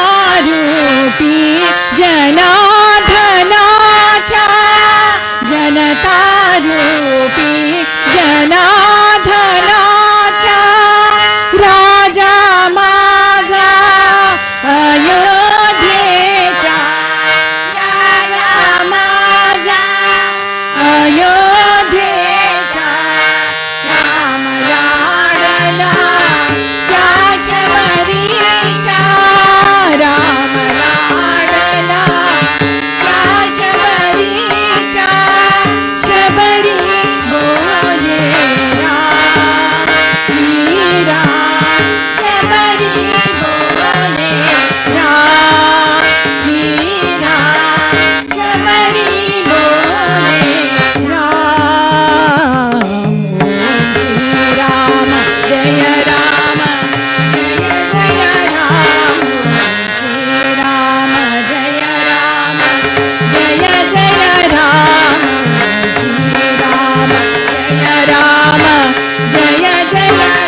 जनतारूपी जनार्दनाचा जनतारूपी जनार्दनाचा राजा माझा अयोध्येचा राजा माझा अयोध्येचा राम लाडला शाश्वरीचा राम लाडला शाश्वरीचा शबरी बोले राम श्रीराम शबरी बोले राम श्रीराम शबरी बोले राम श्रीराम जय राम जय जय राम श्रीराम जय राम जय जय राम श्रीराम जय राम जय जय राम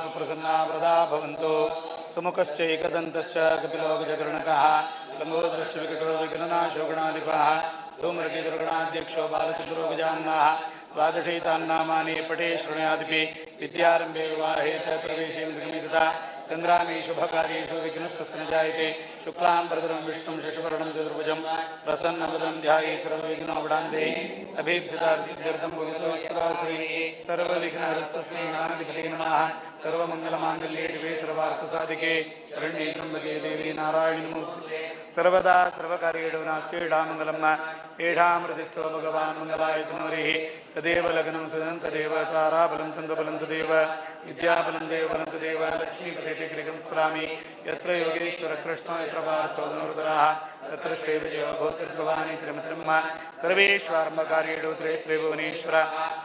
सुप्रसन्ना प्रदा भवन्तु सुमुखश्च एकदन्तश्च कपिलो गजकर्णकः लम्बोदरश्च विकटो विघ्ननाशो गणाधिपः धूम्रकेतुर्गणाध्यक्षो बालचन्द्रो गजान्नाः द्वादशैतान्नामानि पठे शृणुयादिपि विद्यारम्भे विवाहे च प्रवेशे मृगमे तथा सङ्ग्रामे शुभकार्येषु विघ्नस्तस्य न जायते शुक्लां वरदं विष्णुं शशिवर्णं चतुर्भुजं प्रसन्नवदनं ध्याये सर्वविघ्नोपशान्तये अभीप्सितार्थसिद्ध्यर्थं भवतो सर्वविघ्नहरस्तस्मै गणाधिपतये नमः सर्वमङ्गलमाङ्गल्ये शिवे सर्वार्थसाधिके शरण्ये त्र्यम्बके देवी नारायणि नमोस्तुते सर्वदा सर्वकार्येषु नास्तीडां मङ्गलम् एढामृतिस्थो भगवान् मङ्गलाय तनूरिः तदेव लग्नं सुदं तदेव ताराबलं चन्द्रबलं तदेव विद्याबलं देवबलं तदेव लक्ष्मीपतेति गृहं स्मरामि यत्र योगेश्वर कृष्णो यत्र पार्थो धनुर्धरः तत्र श्रीविजयो भूतध्रुवाणि त्रिमत्रम् सर्वेष्वारम्भकार्येषु त्रयस्त्रिभुवनेश्वर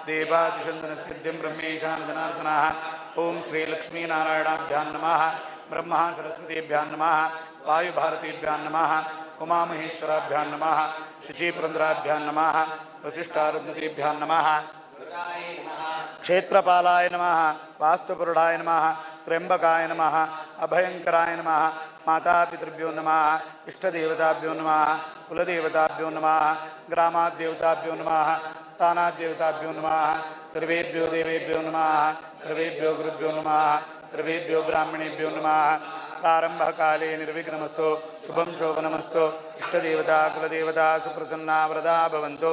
देवादिशन्दनसिद्धिं ब्रह्मेशानदनार्दनः ॐ श्रीलक्ष्मीनारायणाभ्यां नमः ब्रह्मा सरस्वतीभ्यां नमः वायुभारतीभ्यां नमः उमामहेश्वराभ्यां नमः शुचिपुरन्द्राभ्यां नमः वसिष्ठारुन्नतीभ्यां नमः क्षेत्रपालाय नमः वास्तुपुरुषाय नमः त्र्यंबकाय नमः अभयंकराय नमः मातापितृभ्यो नमः इष्टदेवताभ्यो नमः कुलदेवताभ्यो नमः ग्रामाद्देवताभ्यो नमः स्थानाद्देवताभ्यो नमः सर्वेभ्यो देवेभ्यो नमः सर्वेभ्यो गुरुभ्यो नमः सर्वेभ्यो ब्राह्मणेभ्यो नमः प्रारंभकाले निर्विघ्नमस्तु शुभं शोभनमस्तु इष्टदेवता कुलदेवता सुप्रसन्ना वरदा भवन्तु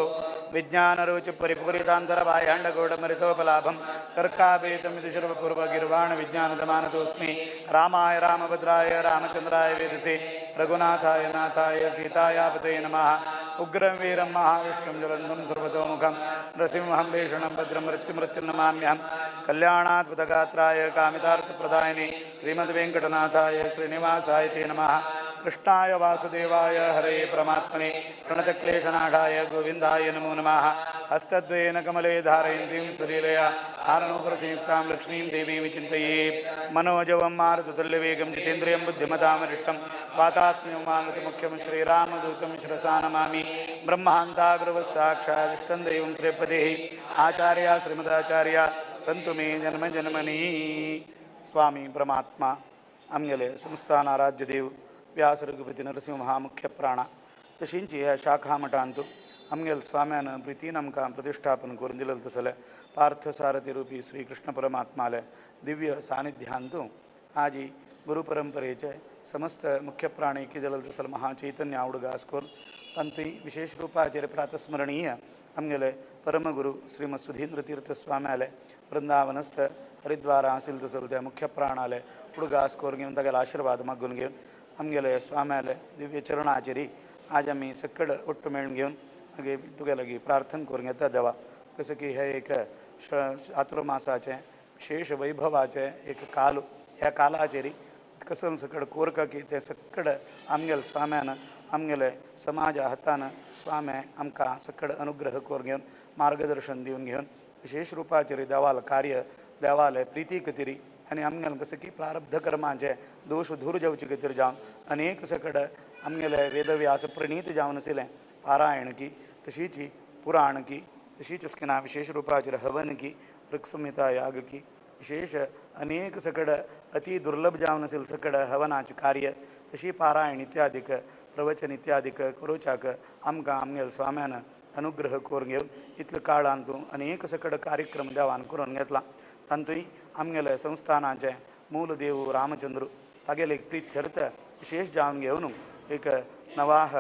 विज्ञानरुचि परिपूरितान्तरबाह्याण्डगौडमरितोपलाभं तर्कापेतमिति सर्वपूर्वगिर्वाण विज्ञानदमानतोऽस्मि रामाय रामभद्राय रामचन्द्राय वेदसे रघुनाथाय नाथाय सीतायापते नमः उग्रं वीरं महाविष्णुं ज्वलन्तं सर्वतोमुखं नृसिंहं भीषणं भद्रं मृत्युमृत्युर्नमाम्यहं कल्याणाद्भुतगात्राय कामितार्थप्रदायिने श्रीमद्वेङ्कटनाथाय श्रीनिवासाय ते नमः कृष्णाय वासुदेवाय हरे परमात्मने प्रणतक्लेशनाशाय गोविन्दाय नमो नमः हस्तद्वयेन कमले धारयन्तीं सुलीलया हारनोपरसंयुक्तां लक्ष्मीं देवीं विचिन्तये मनोजवं मारुतुल्यवेगं जितेन्द्रियं बुद्धिमतामरिष्टं वातात्म्यं मारुतिमुख्यं श्रीरामदूतं शिरसा नमामि ब्रह्मान्ताग्रवस्साक्षादिष्टं दैवं श्रीपदेः आचार्य श्रीमदाचार्य सन्तु मे जन्म जन्मनि स्वामी परमात्मा आमगेले संस्थानाराध्य देव व्यास रघुपती नरसिंह महामुख्य प्राण तशींची ह्या शाखा मठांतू आमगेल स्वाम्यान प्रितीन आमकां प्रतिष्ठापन करून दिलें तसले पार्थसारथी रूपी श्री कृष्ण परमात्माले दिव्य सानिध्यांतू आजी गुरु परंपरेचे समस्त मुख्य प्राणी की दिलें तसल महाचैतन्य आवडगास्कोर तांतूय विशेष रूपाचेर प्रातस्मरणीय आमगेले परमगुरु श्रीमद सुधींद्र तीर्थ स्वाम्याले वृंदावनस्थ हरिद्वार आसिल तसल त्या मुख्य प्राणाले उडगास्कोर घेवन तागेले आशीर्वाद मागून घेवन आमगेले स्वाम्याले दिव्य चरणाचेरी आज आमी सक्कड ओट्ट मेळून घेवन मागीर तुगे लागीं प्रार्थना करूंक येता देवा कसं की हे एक चातुर्मासाचें विशेष वैभवाचें एक काल ह्या कालाचेरी कसं सकड कोरका की ते सक्कड आमगेले स्वाम्यान आमगेले समाजा हातान स्वाम्या आमकां सकड अनुग्रह करून घेवन मार्गदर्शन दिवन घेवन विशेष रुपाचेर देवाल कार्य देवाले प्रिती खातीर आनी आमगेले कसं की प्रारब्ध कर्माचे दोश दूर जावचे खातीर जावन अनेक सकड आमगेले वेदव्यास प्रणीत जावन आशिल्लें पारायण की तशीच पुराण की तशीच स्किना विशेष रुपाचेर हवन की ऋक्संहिता याग की विशेष अनेक सकड अति दुर्लभ जावन आशिल्लें सकड हवनाचें कार्य तशी पारायण इत्यादीक प्रवचन इत्यादीक करोवच्याक आमकां आमगेले स्वाम्यान अनुग्रह करून घेवन इतल्या काळांतू अनेक सकड कार्यक्रम देवान करून घेतला तांतूय आमगेले संस्थानाचे मूल देव रामचंद्र तागेले एक प्रित्यर्थ विशेष जावन घेवन एक नवाह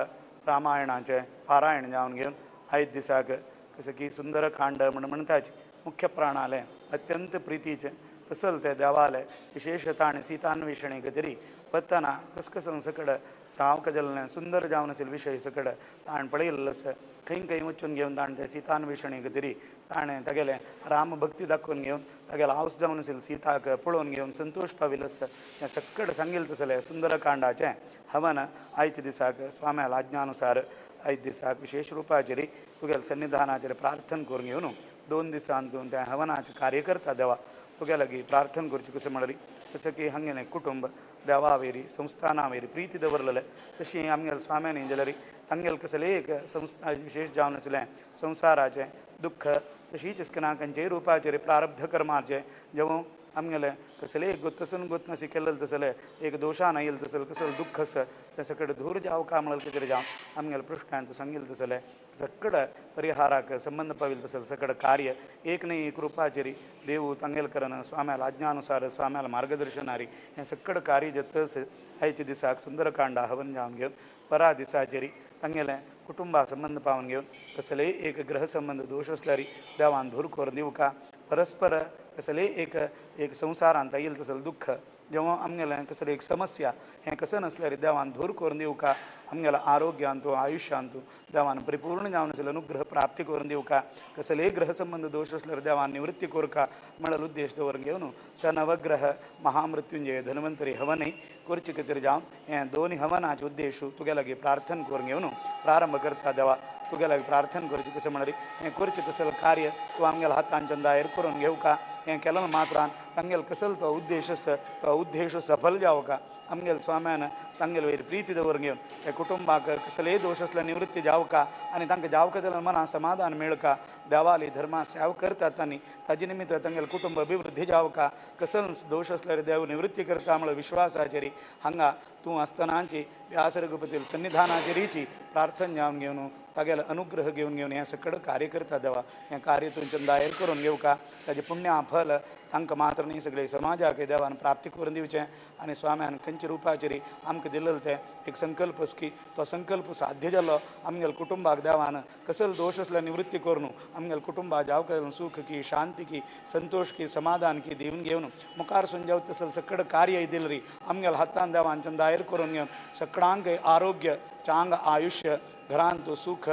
रामायणाचे पारायण जावन घेवन आयज दिसाक कसं की सुंदरकांड म्हणटाचे मुख्य प्राणाले अत्यंत प्रितीचे तसल ते देवाले विशेष ताणें सीतान्वेषणे खातीर वतना कसकसन सकड चावक जाल्लें सुंदर जावन आशिल्ले विशय सकड ताणें पळयल्लो आसा खंय खंय वचून घेवन ताणें ते सीतान्वेषणे खातीर ताणें तागेले राम भक्ती दाखोवन घेवन तागेलो हावस जावन आशिल्लो सीताक पळोवन घेवन संतोष पाविल्लो आसा हें सकड सांगिल्लें तसलें सुंदरकांडाचें हवन आयच्या दिसाक स्वाम्याल आज्ञानुसार आयज दिसाक विशेष रुपाचेर तुगेले सन्निधानाचेर प्रार्थना करून घेवन 2 दिसांतून त्या हवनाचें कार्य करता देवा तुगे लागीं प्रार्थना करची कशें म्हणल्यार जसं की हांगेलें कुटुंब देवा वेरी संस्थाना वेरी प्रिती दवरलेलें तशी आमगेले स्वाम्यानी जाल्यार तांगेले कसलें एक संस्था विशेष जावन आशिल्लें संवसाराचें दुख्ख तशीच स्किना खंयचेय रुपाचेर प्रारब्ध कर्माचें जेवूं आमगेलें कसलेंय गुत्तसून गुत्तनशी केल्लें तसलें एक दोशान येयलें तसलें कसलें दुख्ख आसा तें सकड दूर जावं काय म्हणलें कितें जावं आमगेले पृश्ठांत सांगिल्लें तसलें सकड परिहाराक संबंध पाविल्लें तसलें सकड कार्य एक न्ही एक रुपाचेर देव तांगेल करन स्वाम्याल आज्ञानुसार स्वाम्याल मार्गदर्शनारी हें सकड कार्य जतस आयच्या दिसाक सुंदरकांडा हवन जावन घेवन परा दिसाचेर तांगेलें कुटुंबा संबंध पावन घेवन कसलेय एक ग्रह संबंध दोश आसल्यार देवान दूर करून दिवका परस्पर कसलेय एक संवसारांत येयलें तसलें दुख्ख जेव्हा आमगेलें कसलें एक समस्या हें कसं नसल्यार देवान दूर करून दिवका आमगेला आरोग्य आणतो आयुष्य आणतो देवान परिपूर्ण जावन असेल अनुग्रह प्राप्ती करून देऊ का कसले ग्रह संबंध दोष असल्यावर देवान निवृत्ती करू का म्हणलं उद्देश दवर घेऊन स नवग्रह महामृत्युंजय धन्वंतरी हवनही कोरची कितीर जाऊन हे दोन्ही हवनाचे उद्देश तुगेला गे प्रार्थना करून घेऊन प्रारंभ करता देवा तुगेला प्रार्थना करूची कसं म्हणरी हे करची तसं कार्य तू आमगेला हातांच्या दायर करून घेऊ का हे केलं मात्रान तंगेल कसल तो उद्देश सफल जावं का आमगेल स्वाम्यानं तंगेल वैर प्रीती दवरून घेऊन त्या कुटुंबाक कसले दोष असल्या निवृत्ती जावं का आणि तांकां जावं का त्याला मना समाधान मिळ का देवाली धर्मा सेवा करतात आणि ताजे निमित्त तंगेल कुटुंब अभिवृद्धी जावं का कसल दोष असल्यावर देव निवृत्ती करता आम्हाला विश्वासाचेरी हांगा तू असतानाची व्यास रघुपती सन्निधानाचेरीची प्रार्थना जावन घेऊन तागेला अनुग्रह घेऊन हे सगळं कार्य करता देवा हे कार्य तुमच्या दायर करून घेऊ का त्याचे पुण्य फल तांकां मात्र नाही सगळे समाजाक देवान प्राप्ती करून दिवचें आणि स्वाम्यान खंयच्या रुपाचेरी आमकां दिलेलं तें एक संकल्प की तो संकल्प साध्य जालो आमगेल कुटुंबाक देवान कसल दोष असल्या निवृत्ती करून आमगेल कुटुंबा जावं सुख की शांती की संतोष की समाधान की दिवन घेवन मुखार सुन जाव तसल सगळं कार्य दिल री आमगेल हातान देवांच्या दायर करून घेवन सगळ्यांक आरोग्य चांग आयुष्य घरान तो सुख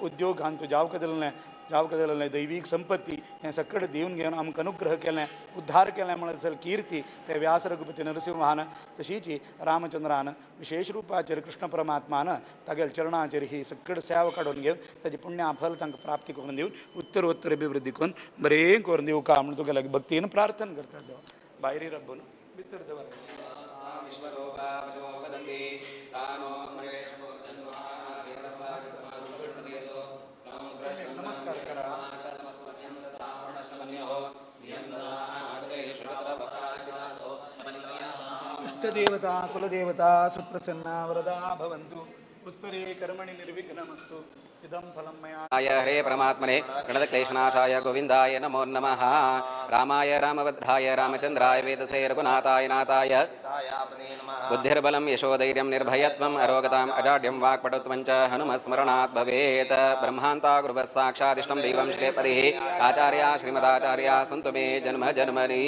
उद्योगान तो जावं दिलें दैवीक संपत्ती हें सगळं दिवन घेवन आमकां अनुग्रह केलें उद्धार केलें म्हणत असेल कीर्ती ते व्यास रघुपती नरसिंहान तशीची रामचंद्रान विशेष रुपाचेर कृष्ण परमात्मान तागेल चरणाचेर ही सगळं सेवा काडून घेवन ताची पुण्या फल तांकां प्राप्ती करून दिवन उत्तर अभिवृद्धी करून बरें करून दिवं का म्हणून तुगेल्या भक्तीन प्रार्थना करतात देवा भायरी रब्बून भितर देवा नमस्कार करा इष्टदेवता कुलदेवता सुप्रसन्ना वरदा भवन्तु उत्तरे कर्मणि निर्विघ्नमस्तु इदं फलं मया हरे परमात्मने प्रणतक्लेशनाशाय गोविन्दाय नमो नमः रामाय रामभद्राय रामचन्द्राय वेदसे रघुनाथाय नाथाय बुद्धिर्बलं यशोधैर्यं निर्भयत्वम् अरोगताम् अजाड्यं वाक्पटुत्वं च हनुमस्मरणात् भवेत् ब्रह्मान्ता गुरुवः साक्षादिष्टं दैवं श्रीपतिः आचार्या श्रीमदाचार्या सन्तु मे जन्म जन्मनि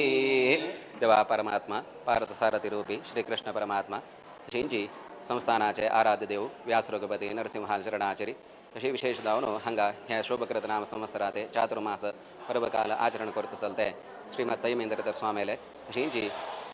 देवा परमात्मा पार्थसारथी रूपी श्रीकृष्ण परमात्मा अशींची संस्थानाचे आराध्य देव व्यास रघुपती नरसिंहा चरणाचरी अशी विशेष दावनो हंगा ह्या शोभकृत नाम संवत्सराते चातुर्मास पर्वकाल आचरण करत चलते श्रीमद संयमेंद्र स्वामेले अशींची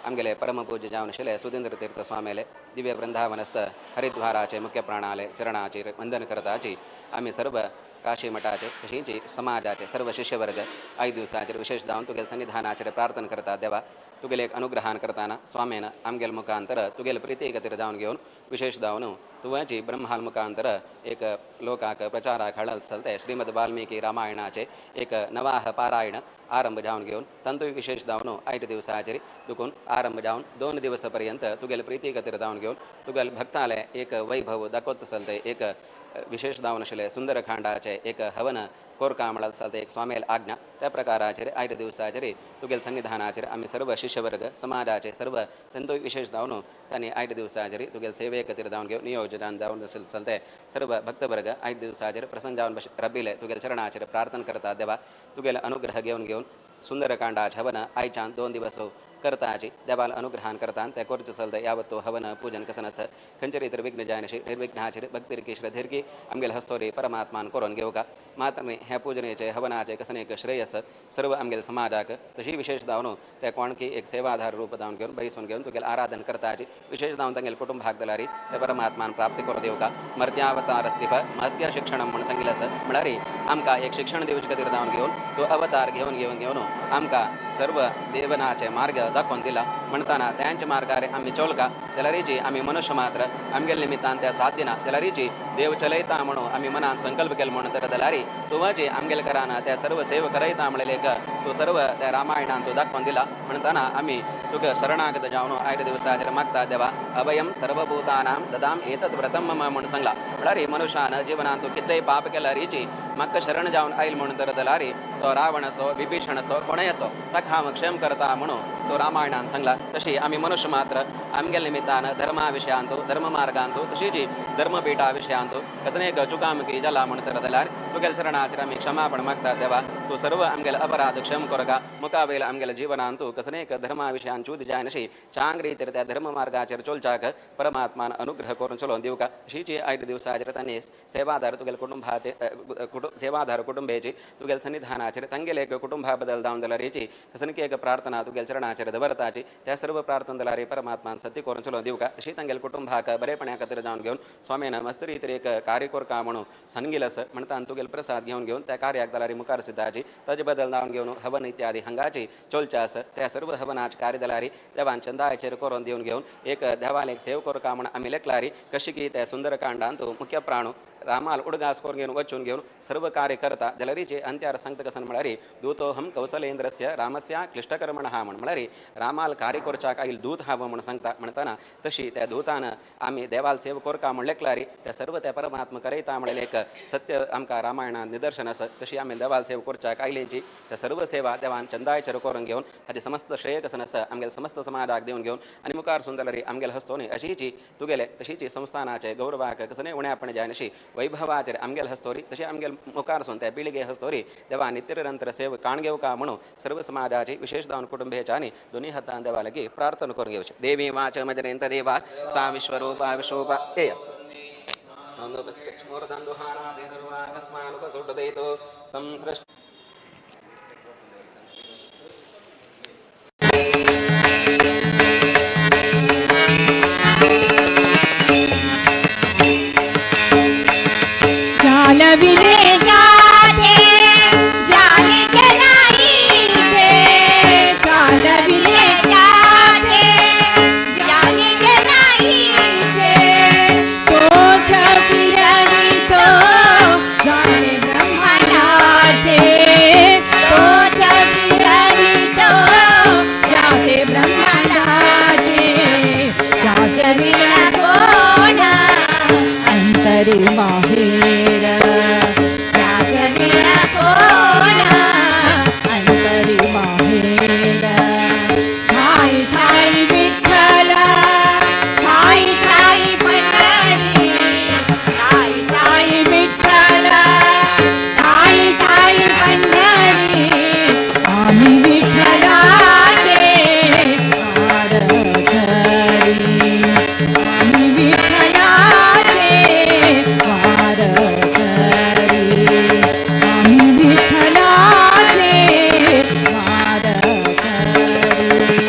आमगेले परमपूज्य जावनशिले सुधींद्र तीर्थ स्वामेले दिव्य वृंदावनस्थ हरिद्वाराचे मुख्य प्राणाले चरणाची वंदन करताची आम्ही सर्व काशी मठाचे तशींची समाजाचे सर्व शिष्यवर्ग 5 दिवसाचे विशेष दावन तुगेल सन्निधानाचे प्रार्थना करता देवा तुगेले एक अनुग्रहान करताना स्वामेन आमगेल मुखांतर तुगेल प्रीती गतीर जावन घेवन विशेष दावन तुवाची ब्रह्माल मुखांतर एक लोकाक प्रचाराक हाडल चलते श्रीमद वाल्मिकी रामायणाचे एक नवाह पारायण आरंभ जावन घेवन तंतु विशेष दावन 8 दिवसाचेरी दुखून आरंभ जावन 2 दिवसापर्यंत तुगेल प्रीती गतीर जावन घेवन तुगेल भक्ताले एक वैभव दाखवत चलते एक विशेष दावन आशिल्ले सुंदरकांडाचे एक हवन कोरका म्हणत चलते एक स्वामेल आज्ञा त्या प्रकाराचेर 8 दिवसाचेर तुगेल सन्निधानाचेर आम्ही सर्व शिष्यवर्ग समाजाचे सर्व तंतु विशेष दावन त्यांनी 8 दिवसाचेर तुगेल सेवे खातीर जावन घेवन नियोजन जावन चलते सर्व भक्तवर्ग 8 दिवसाचेर प्रसंग जावन रबिले तुगेल चरणाचेर प्रार्थना करता देवा तुगेल अनुग्रह घेवन सुंदरकांडाचे हवन आयच्यान 2 दिवस करताची देवाला अनुग्रहान करता ते करच चलते यावत तो हवन पूजन कसनस खंचरी तर विघ्न जायनशी निर्विघ्नाचेर भक्तिरकी श्रद्धेरकी आमगेल हस्तोरी परमात्मान करून घेऊ का मात्र मी ह्या पूजनेचे हवनाचे कसनेक श्रेयस सर्व आमगेल समाजाक तशी विशेष दावन ते कोणकी एक सेवाधार रूप दावन घेऊन बैसून घेऊन तुगेल आराधन करताची विशेष दावन तांगेल कुटुंबाक दलारी ते परमात्मान प्राप्ती करून देऊ का मर्त्यावतारस्तिफ मर्त्य शिक्षण म्हणून सांगितलं म्हळ्यारी आमका एक शिक्षण दिवस खातीर दावन घेऊन तो अवतार घेऊन आमका सर्व देवनाचे मार्ग दाखवून दिला म्हणताना त्यांच्या मार्गारे आम्ही चोलका त्याला रिची आम्ही मनुष्य मात्र आमगेल निमित्तान त्या साध्यना त्याला रिची देव चलयता म्हणून आम्ही मनात संकल्प केला म्हणून तर दलारी तुवाची आमगेल कराना त्या सर्व सेव करयता म्हणले तो सर्व त्या रामायणान तो दाखवून दिला म्हणताना आम्ही तुग शरणागत जावन 8 दिवसाचेर मागता देवा अभयम सर्वभूतानां ददाम एतद् व्रतम मम म्हणून सांगला म्हळ्यारी मनुष्यान जीवनात तो कितले पाप केला रिची म्हाका शरण जावन आयल म्हणून तर दलारी तो रावण असो विभीषण असो कोणय असो ताका हांव क्षेम करता म्हणून तो रामायणान सांगला तशी आम्ही मनुष्य मात्र आमगेल निमित्तानं धर्माविषयांतो धर्ममार्गांतो तशी जी धर्मपीठा विषयांतो कसने चुकामुकी जला म्हणतर दलार तुगेल शरणाचर आम्ही क्षमापण मागता देवा तो सर्व आमगेल अपराध क्षम करगा मुकावेल आमगेल जीवनांतो कसने धर्माविषयांचू जायनशी चांगरी तर त्या धर्ममार्गाचर चोलचाक परमात्मान अनुग्रह करून चलोन देऊ का तशीची 8 दिवसाचर त्यांनी सेवाधार तुगेल कुटुंबाचे सेवाधार कुटुंबेची तुगेल सन्निधानाचर तंगेल एक कुटुंबाबद्दल दावून दलारीची कसनकी एक प्रार्थना तुगेल चरणाचर दवरताची त्या सर्व प्रार्थना दलारी परमात्मान सत्य करून चलो देऊ का तशी तंगेल कुटुंबाक बरेपण्या कत्र जाऊन घेऊन स्वामीनं मस्तरी तरी एक कार्यकोर का म्हणून सनगिलस म्हणता तुगेल प्रसाद घेऊन त्या कार्याक दलारी मुखार सिद्धाची तजबदल दावून घेऊन हवन इत्यादी हंगाची चोलचास त्या सर्व हवनाची कार्यदलारी देवान चंदाचेर करून घेऊन एक देवाल एक सेवकोर का म्हणून आम्ही लेखलारी कशी की त्या सुंदरकांडान तो मुख्य प्राणू रामाल उडगास कोर घेऊन वचून घेऊन सर्व कार्य करता जलरीचे अंत्यार संगत कसन म्हणारी दूतोहम कौशलेंद्रस्य रामस्य क्लिष्टकर्मण हा म्हणारी रामाल कार्यकोरच्या काही दूत हा म्हणून सांगता म्हणताना तशी त्या दूतानं आम्ही देवाल सेवकोर का म्हण लेखलारी त्या सर्व त्या परमात्मा करयता म्हणले एक सत्य आमका रामायणात निदर्शन असत तशी आम्ही देवाल सेवकोरच्या कायलेची त्या सर्व सेवा देवान चंदायचर करून घेऊन हाचे समस्त श्रेय कसन असं आमगेल समस्त समाजाक देऊन घेऊन आणि मुखार सुंदररी आमगेल हस्तोनी अशीची तुगेले तशीची संस्थानाचे गौरवाक कसने उण्या आपण जायनशी वैभवाचर आमगेल हस्तोरी तशी आमगेल मुखारसून त्या पिळगे हस्तोरी देवा नित्यनिरंतर सेव काणगेव का म्हणून सर्व समाजाची विशेष दान कुटुंबेच्या आणि दोन्ही हातान देवाला की प्रार्थना करून घेऊ देवी वाच मजरेंत देवा ता विश्वरूपा विशोपा एय संसृष्ट जानविले जाते जाने के नहीं छे जानविले जाते जाने के नहीं छे तो छपियानी तो जाने ब्रह्मनाचे तो छपियानी तो जाते ब्रह्मनाचे जाजविला कोण अंतरी माहेर जाजविला कोण अंतरी माहेर ठाई ठाई विठ्ठल ठाई ठाई पंढरी ठाई ठाई विठ्ठल ठाई ठाई पंढरी आम्ही विठ्ठलाचे वार धरी आम्ही विठ्ठलाचे वार धरी आम्ही विठ्ठलाचे वार धरी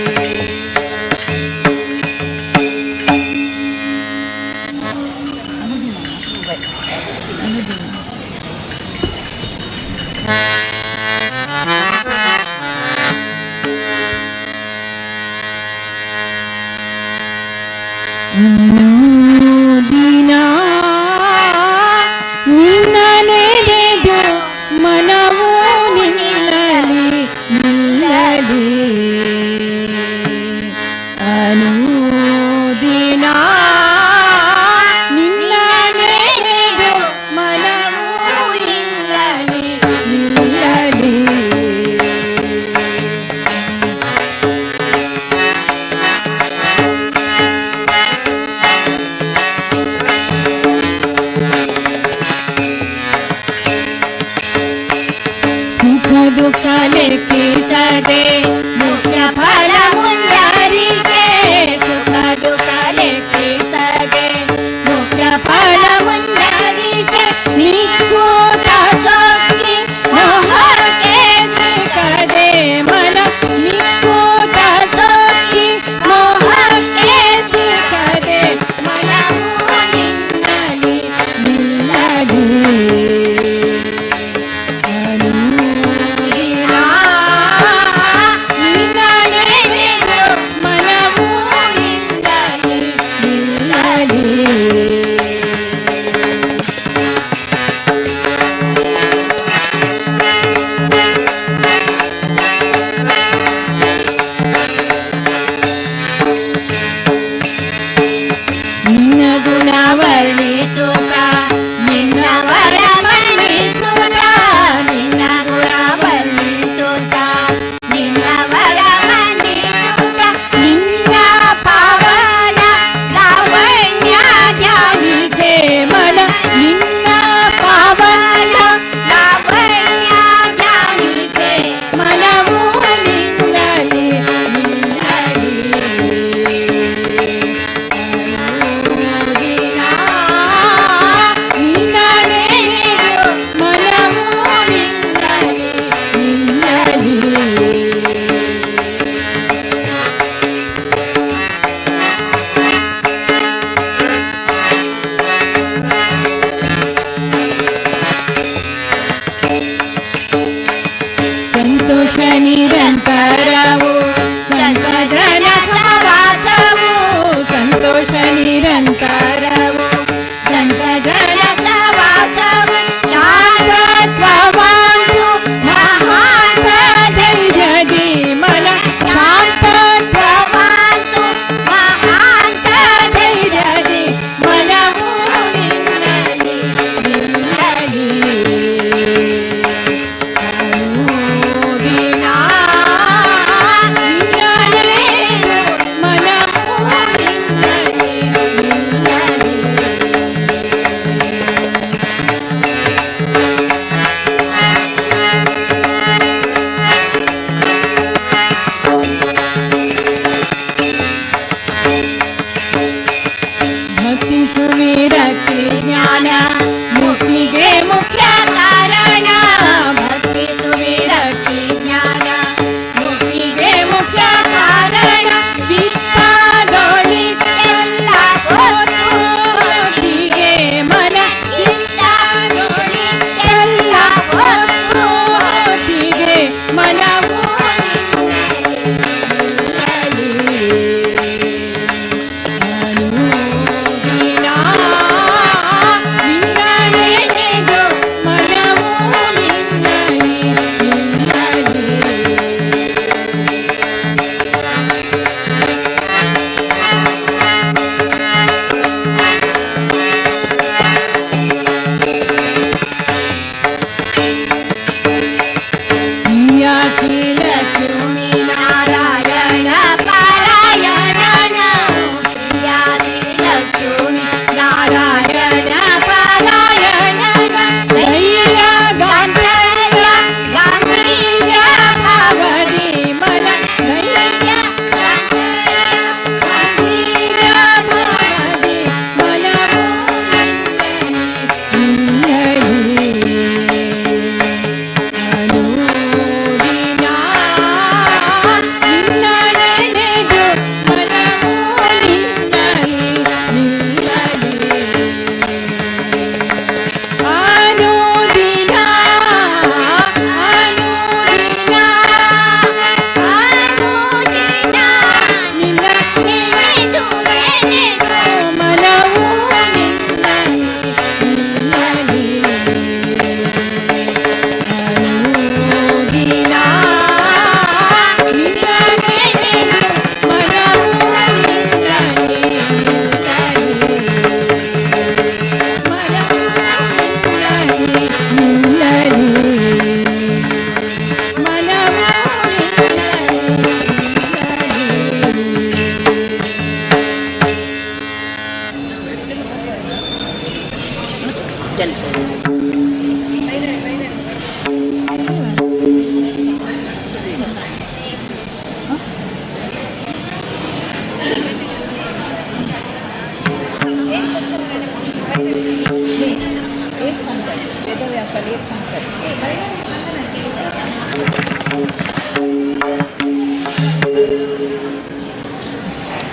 ಅನುದಿನ ನಿನ್ನ ನೆನೆದು ಮನವು ನಿಲ್ಲಲಿ ನಿಲ್ಲಲಿ ಅನುದಿನ ನಿನ್ನ ನೆನೆದು ಮನವು ಮುಕ್ತಿಗೆ ಮುಖ್ಯ ಕಾರಣ ಭಕ್ತಿ ಸುವಿರಕ್ತಿ ಜ್ಞಾನ ಮುಕ್ತಿಗೆ ಮುಖ್ಯ ಕಾರಣ ಚಿತ್ತದೊಳಿತೆಲ್ಲ ಹೊತ್ತು ಭಕ್ತಿಗೆ ಮನ ಚಿತ್ತದೊಳಿತೆಲ್ಲ ಹೊತ್ತು ಭಕ್ತಿಗೆ ಮನವು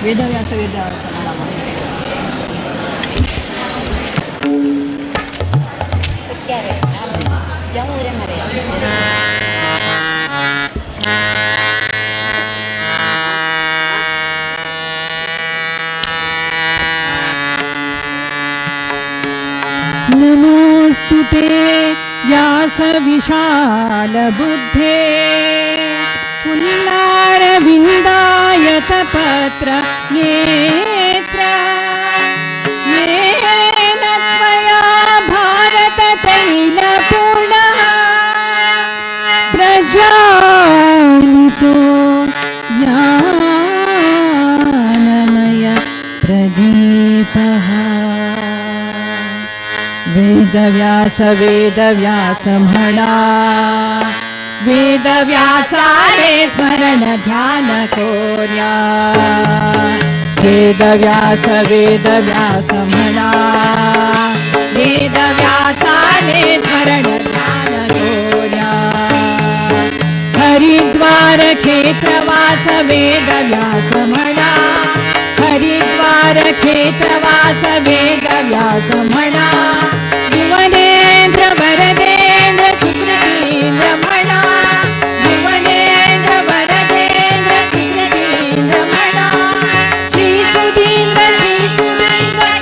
ವೇದವ್ಯಾಸ ವೇದವ್ಯಾಸನ नमोऽस्तुते व्यास विशाल बुद्धे पुल्लारविन्दायत पत्र नेत्र येन त्वया भारत तैलपूर्णः प्रज्वालितो ज्ञानमय प्रदीपः वेदव्यास वेदव्यास म्हणा वेदव्यासाले स्मरण ध्यान कोर्या वेदव्यास वेदव्यास म्हणा वेदव्यासाले स्मरण ध्यान कोर्या हरिद्वार क्षेत्रवास वेदव्यास म्हणा हरिद्वार क्षेत्रवास वेदव्यास म्हणा भुवनेन्द्र वरदेन्द्र सुकृतीन्द्र म्हणा भुवनेन्द्र वरदेन्द्र सुकृतीन्द्र म्हणा श्री सुधीन्द्र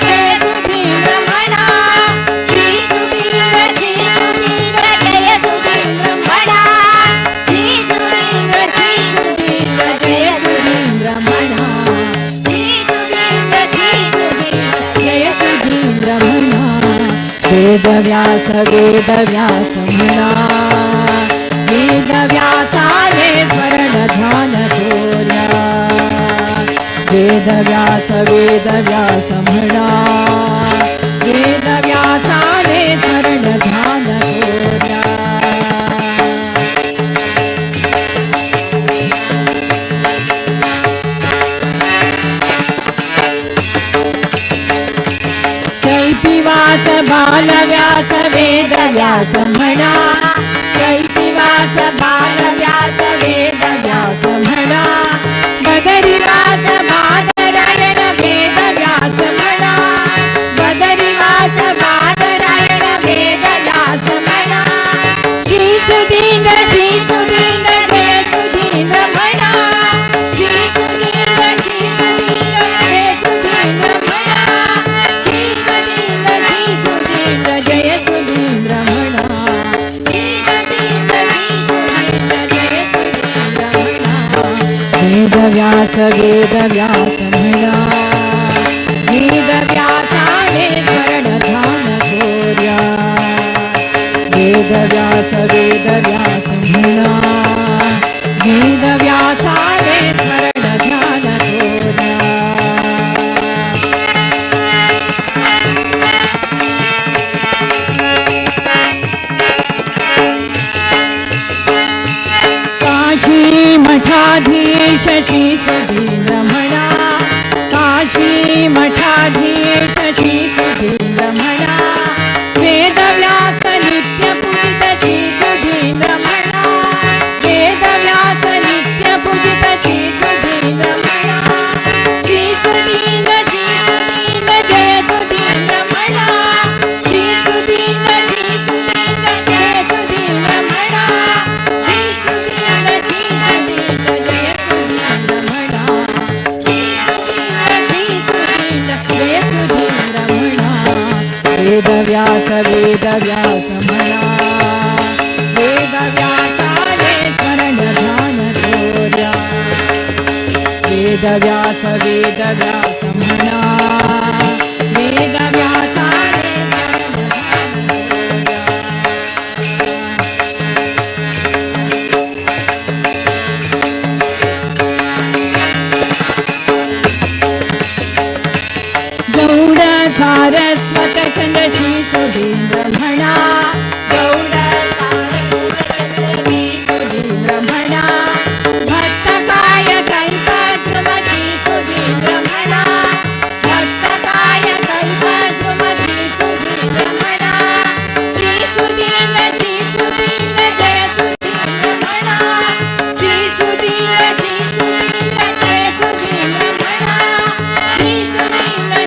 जय सुधीन्द्र म्हणा श्री सुधीन्द्र जय सुधीन्द्र म्हणा श्री सुधीन्द्र जय सुधीन्द्र म्हणा वेदव्यास वेदव्यास म्हणा वेदव्यासाले स्मरण ध्यान कोर्या वेदव्यास वेदव्यास म्हणा वेदव्यासाले स्मरण ध्यान कोर्या कैपिवास बालव्यास व्यास वेद व्यास म्हणा चैतिवास बालव्यास वेद व्यास म्हणा बदरिवास बादरायण वेद व्यास म्हणा बदरिवास बादरायण वेद व्यास म्हणा श्री सुधींद्र जय सुधींद्र म्हणा श्री सुधींद्र जय सुधींद्र म्हणा श्री सुधींद्र जय सुधींद्र म्हणा श्री सुधींद्र जय सुधींद्र म्हणा वेद व्यास म्हणा वेद व्यासाने शरण ध्यान थोर्या वेद व्यास म्हणा वेद व्यासाने शरण ध्यान थोर्या काशी मठाधीश श्री सुधींद्र म्हणा काशी मठाधीश श्री सुधींद्र म्हणा वेद व्यास नित्य पूजित श्री सुधींद्र म्हणा वेद व्यास नित्य पूजित श्री सुधींद्र म्हणा श्री सुधींद्र जय सुधींद्र म्हणा श्री सुधींद्र जय सुधींद्र म्हणा श्री सुधींद्र जय सुधींद्र म्हणा श्री सुधींद्र जय सुधींद्र म्हणा वेद व्यास म्हणा वेद व्यासाने शरण ध्यान थोर्या वेद व्यास म्हणा वेद व्यासाने शरण ध्यान गौड सारस्वत चंद्र श्री सुधींद्र म्हणा गौड सारस्वत श्री सुधींद्र म्हणा भक्त काय कल्पद्रुम श्री सुधींद्र म्हणा भक्त काय कल्पद्रुम श्री सुधींद्र म्हणा श्री सुधींद्र जय सुधींद्र म्हणा श्री सुधींद्र जय सुधींद्र म्हणा श्री सुधींद्र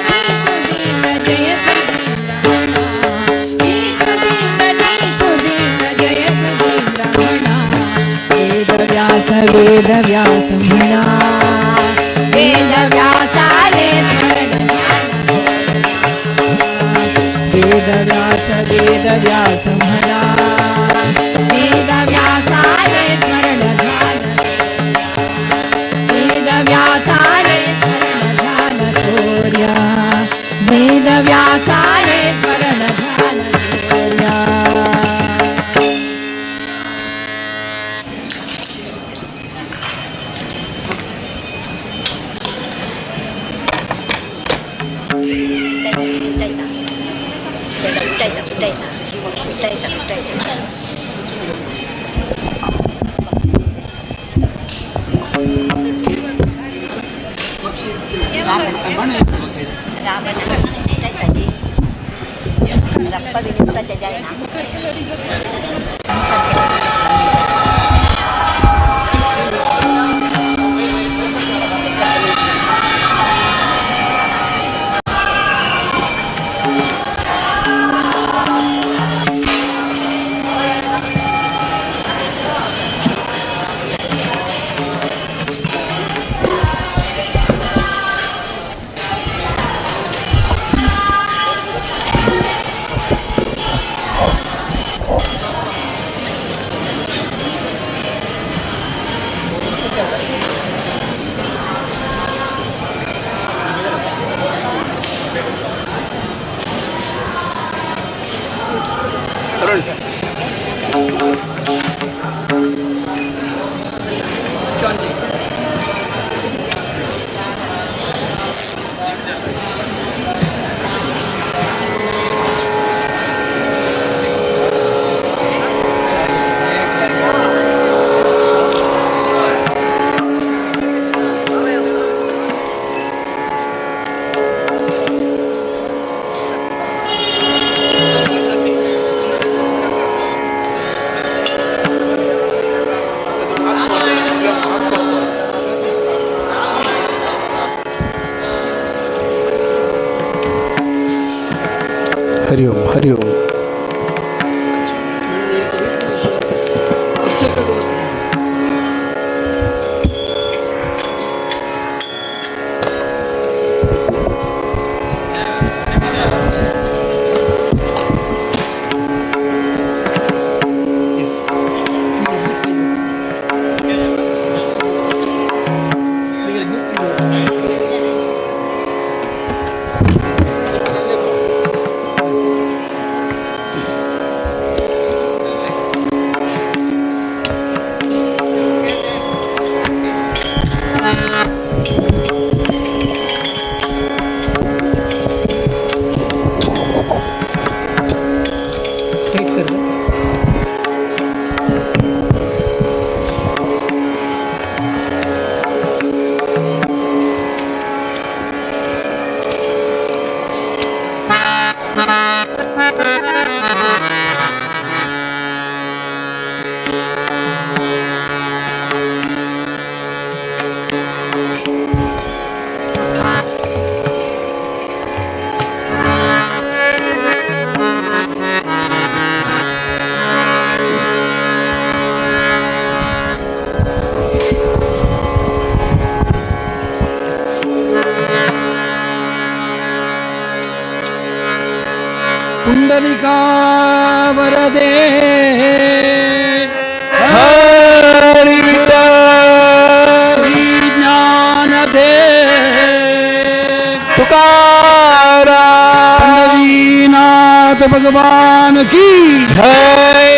जय सुधींद्र म्हणा श्री सुधींद्र जय सुधींद्र म्हणा वेद व्यास म्हणा वेद व्यासाने शरण वेद व्यास म्हणा वेद व्यासाने शरण वेद व्यासाने शरण ध्यान थोर्या वेद व्यासाने शरण ध्यान थोर्या रप्पा विनुक्ताच्या जायना पुंडलिका वरदे हरि श्री ज्ञानदे तुकाराम पंढरीनाथ भगवान की जय।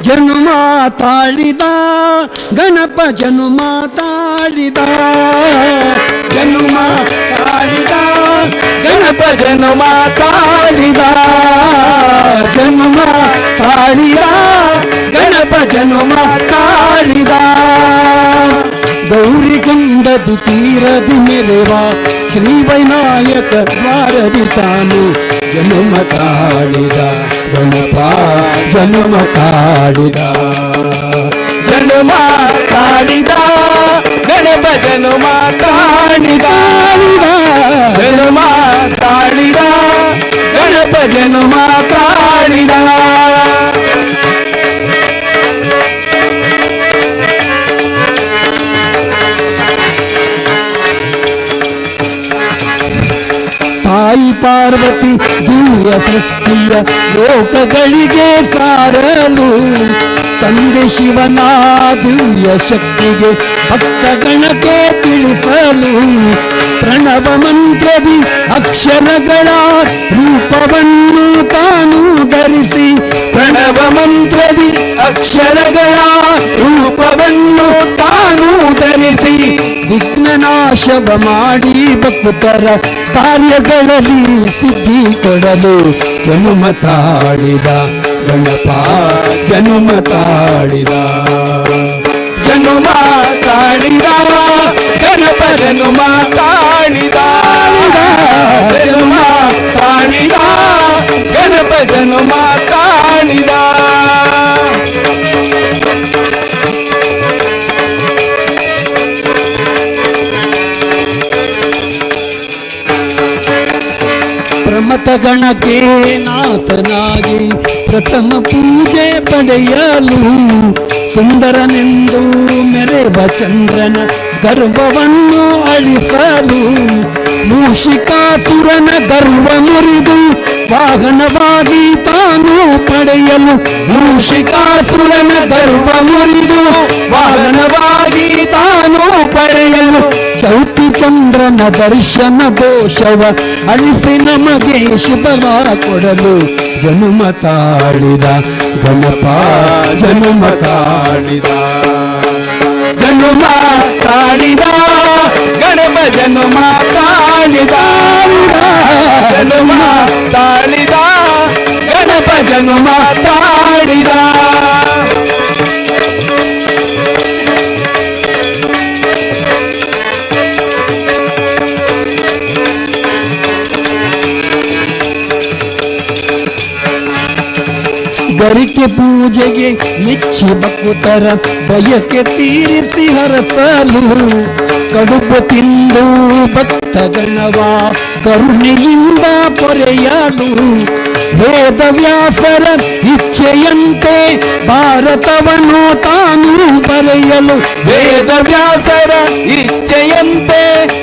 ಜನುಮ ತಾಳಿದ ಗಣಪ ಜನುಮ ತಾಳಿದ ಜನುಮ ತಾಳಿದ ಗಣಪ ಜನುಮ ತಾಳಿದ ಜನುಮ ತಾಳಿದ ಗಣಪ ಜನುಮ ತಾಳಿದ ಗೌರಿಗುಂಡದಿ ತೀರದಿ ಮೆರೆವ ಶ್ರೀ ವೈನಾಯಕ ದ್ವಾರದಿ ತಾನು ಜನುಮ ತಾಳಿದ ಗಣಪ ಜನುಮ ತಾಳಿದ ಜನುಮ ತಾಳಿದ ಗಣಪ ಜನುಮ ತಾಳಿದ ಜನುಮ ತಾಳಿದ ಗಣಪ ಜನುಮ ತಾಳಿದ ತಾಯಿ ಪಾರ್ವತಿ ದಿವ್ಯ ಸೃಷ್ಟಿಯ ಲೋಕಗಳಿಗೆ ಸಾರಲು ತಂದೆ ಶಿವನ ದಿವ್ಯ ಶಕ್ತಿಗೆ ಭಕ್ತ ಗಣಕ್ಕೆ ತಿಳಿಸಲು ಪ್ರಣವ ಮಂತ್ರದಿ ಅಕ್ಷರಗಳ ರೂಪವನ್ನು ತಾನು ಧರಿಸಿ ಪ್ರಣವ ಮಂತ್ರದಿ ಅಕ್ಷರಗಳ ರೂಪವನ್ನು ತಾನು ಧರಿಸಿ ವಿಘ್ನನಾಶವ ಮಾಡಿ ಭಕ್ತರ ಕಾರ್ಯಗಳಲ್ಲಿ ಸಿದ್ಧಿ ಕೊಡಲು ಜನುಮ ತಾಳಿದ ಗಣಪ ಜನುಮ ತಾಳಿದ ಜನುಮ ತಾಳಿದ ಗಣಪ ಜನುಮ ತಾಳಿದ ಜನುಮ ತಾಳಿದ ಗಣಪ ಜನುಮ ತಾಳಿದ ಪ್ರಮಥ ಗಣಕ್ಕೆ ನಾಥನಾಗಿ ಪ್ರಥಮ ಪೂಜೆ ಪಡೆಯಲು ಸುಂದರನೆಂದು ಮೆರೆವ ಚಂದ್ರನ ಗರ್ವವನ್ನು ಅಳಿಸಲು ಮೂಷಿಕಾಸುರನ ಗರ್ವ ಮುರಿದು ವಾಹನವಾಗಿ ತಾನು ಪಡೆಯಲು ಮೂಷಿಕಾಸುರನ ಗರ್ವ ಮುರಿದು ವಾಹನವಾಗಿ ತಾನು ಪಡೆಯಲು ಚೌತಿ ಚಂದ್ರನ ದರ್ಶನ ದೋಷವ ಅಳಿಸಿ ನಮಗೆ ಶುಭವ ಕೊಡಲು ಜನುಮ ತಾಳಿದ ಗಣಪ ಜನುಮ ತಾಳಿದ ಜನುಮ ತಾಳಿದ ಗಣಪ ಜನುಮ ತಾಳಿದ ಜನುಮ ತಾಳಿದ ಗಣಪ ಜನುಮ ತಾಳಿದ ಗರಿಕೆ ಪೂಜೆಗೆ ಮೆಚ್ಚಿ ಭಕ್ತರ ಬಯಕೆ ತೀರಿಸಿ ಹರಸಲು ಕಡುಬು ತಿಂದು ಭಕ್ತಗಣವ ಕರುಣೆಯಿಂದ ಪೊರೆಯಲು ವೇದವ್ಯಾಸರ ಇಚ್ಛೆಯಂತೆ ಭಾರತವನ್ನು ತಾನು ಬರೆಯಲು ವೇದವ್ಯಾಸರ ಇಚ್ಛೆಯಂತೆ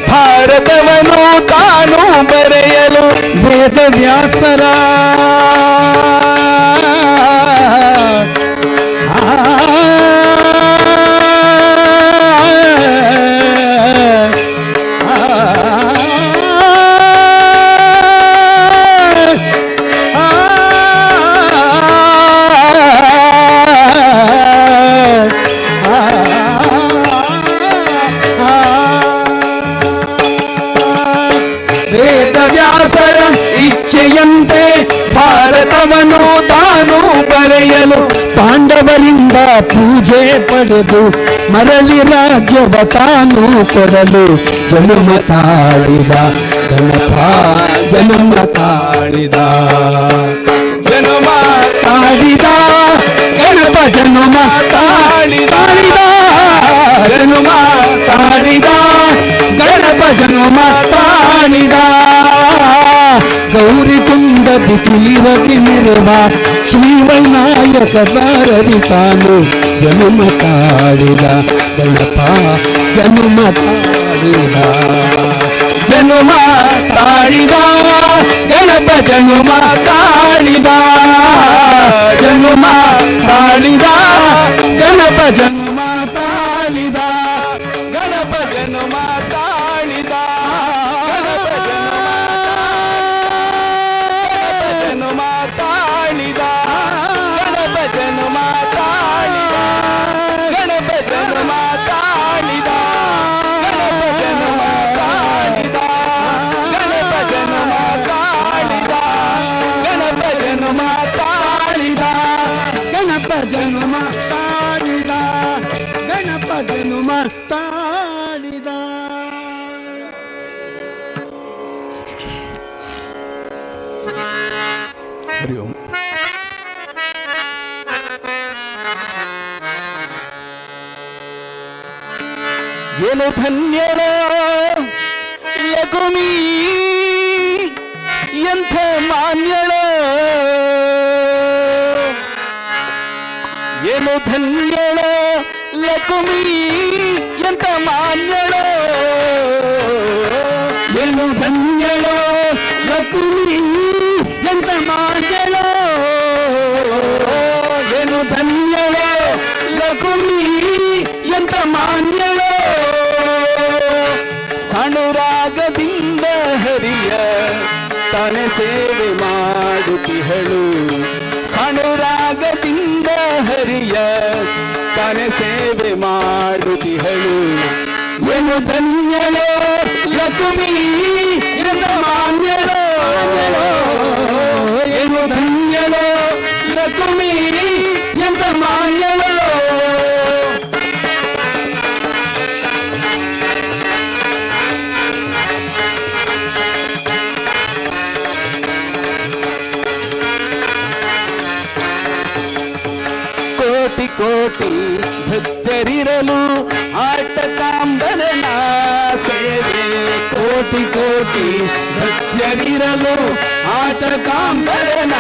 ಭಾರತವನ್ನು ತಾನು ಬರೆಯಲು ವೇದವ್ಯಾಸರ ವೇದವ್ಯಾಸರ ಇಚ್ಛೆಯಂತೆ ಭಾರತವನ್ನು ತಾನು ಬರೆಯಲು ಪಾಂಡವರಿಂದ ಪೂಜೆ ಪಡೆದು ಮರಳಿ ರಾಜ್ಯವ ತಾನು ಕೊಡಲು ಜನ್ಮ ತಾಳಿದ ಗಣಪ ಜನ್ಮ ತಾಳಿದ ಜನ್ಮ ತಾಳಿದ ಗಣಪ ಜನ್ಮ ತಾಳಿದ ಜನ್ಮ ತಾಳಿದ ಗಣಪ ಜನ್ಮ ತಾಳಿದ ಗೌರಿ ಕುಂದದಿ ತಿಳಿರದಿ ನಿರುವ ಶ್ರೀವೈನಾಯಕ ಬಾರದಿ ತಾನು ಜನ್ಮ ತಾಳಿದ ಗಣಪ ಜನ್ಮ ತಾಳಿದ ಜನ್ಮ ತಾಳಿದ ಗಣಪ ಜನ್ಮ ತಾಳಿದ ಜನ್ಮ ತಾಳಿದ ಗಣಪ ಜನ್ಮ ತಾಳಿದ ಗಣಪ ಜನ್ಮ ತಾಳಿದ ಗಣಪ ಜನ್ಮ ತಾಳಿದ ಗಣಪ ಜನ್ಮ ತಾಳಿದ ಗಣಪ ಜನ್ಮ ತಾಳಿದ ಗಣಪ ಜನ್ಮ ತಾಳಿದ ಗಣಪ ಜನ್ಮ ತಾಳಿದ ಗಣಪ ಜನ್ಮ ತಾಳಿದ ಗಣಪ ಜನ್ಮ ತಾಳಿದ ಗಣಪ ಜನ್ಮ ತಾಳಿದ. ಹರಿ ಓಂ. ಏನು ಧನ್ಯಳ ಲಘುಮಿ ಎಂಥ ಮಾನ್ಯಳ ಏನು ಧನ್ಯಳ ಲಘುಮಿ ಎಂಥ ಮಾನ್ಯಳ ಏನು ಧನ್ಯಳ ಲಕ್ಷ್ಮಿ ಎಂತ ಮಾಡ್ಯಳ ಏನು ಧನ್ಯಳ ಲಘುಮಿ ಎಂಥ ಮಾನ್ಯಳ ಸಣುರಾಗದಿಂದ ಹರಿಯ ತಾನೆ ಸೇವೆ ಮಾಡುತ್ತಿಹಳು ಸಣುರಾಗದಿಂದ ಹರಿಯ ತಾನೆ ಸೇವೆ ಮಾಡುತ್ತಿಹಳು ಏನು ಧನ್ಯಳೋ ಲಕ್ಷ್ಮಿ ಎಂತ ಮಾನ್ಯಳೋ ಏನು ಧನ್ಯಳೋ ಲಕ್ಷ್ಮಿ ಎಂತ ಮಾನ್ಯಳೋ ಕೋಟಿ ಕೋಟಿ ಭಕ್ತರಿರಲು ಆಟ ಕಾಂಬರನ ಸೇವೆ ಕೋಟಿ ಕೋಟಿ ಭಕ್ತರಿರಲು ಆಟ ಕಾಂಬರನ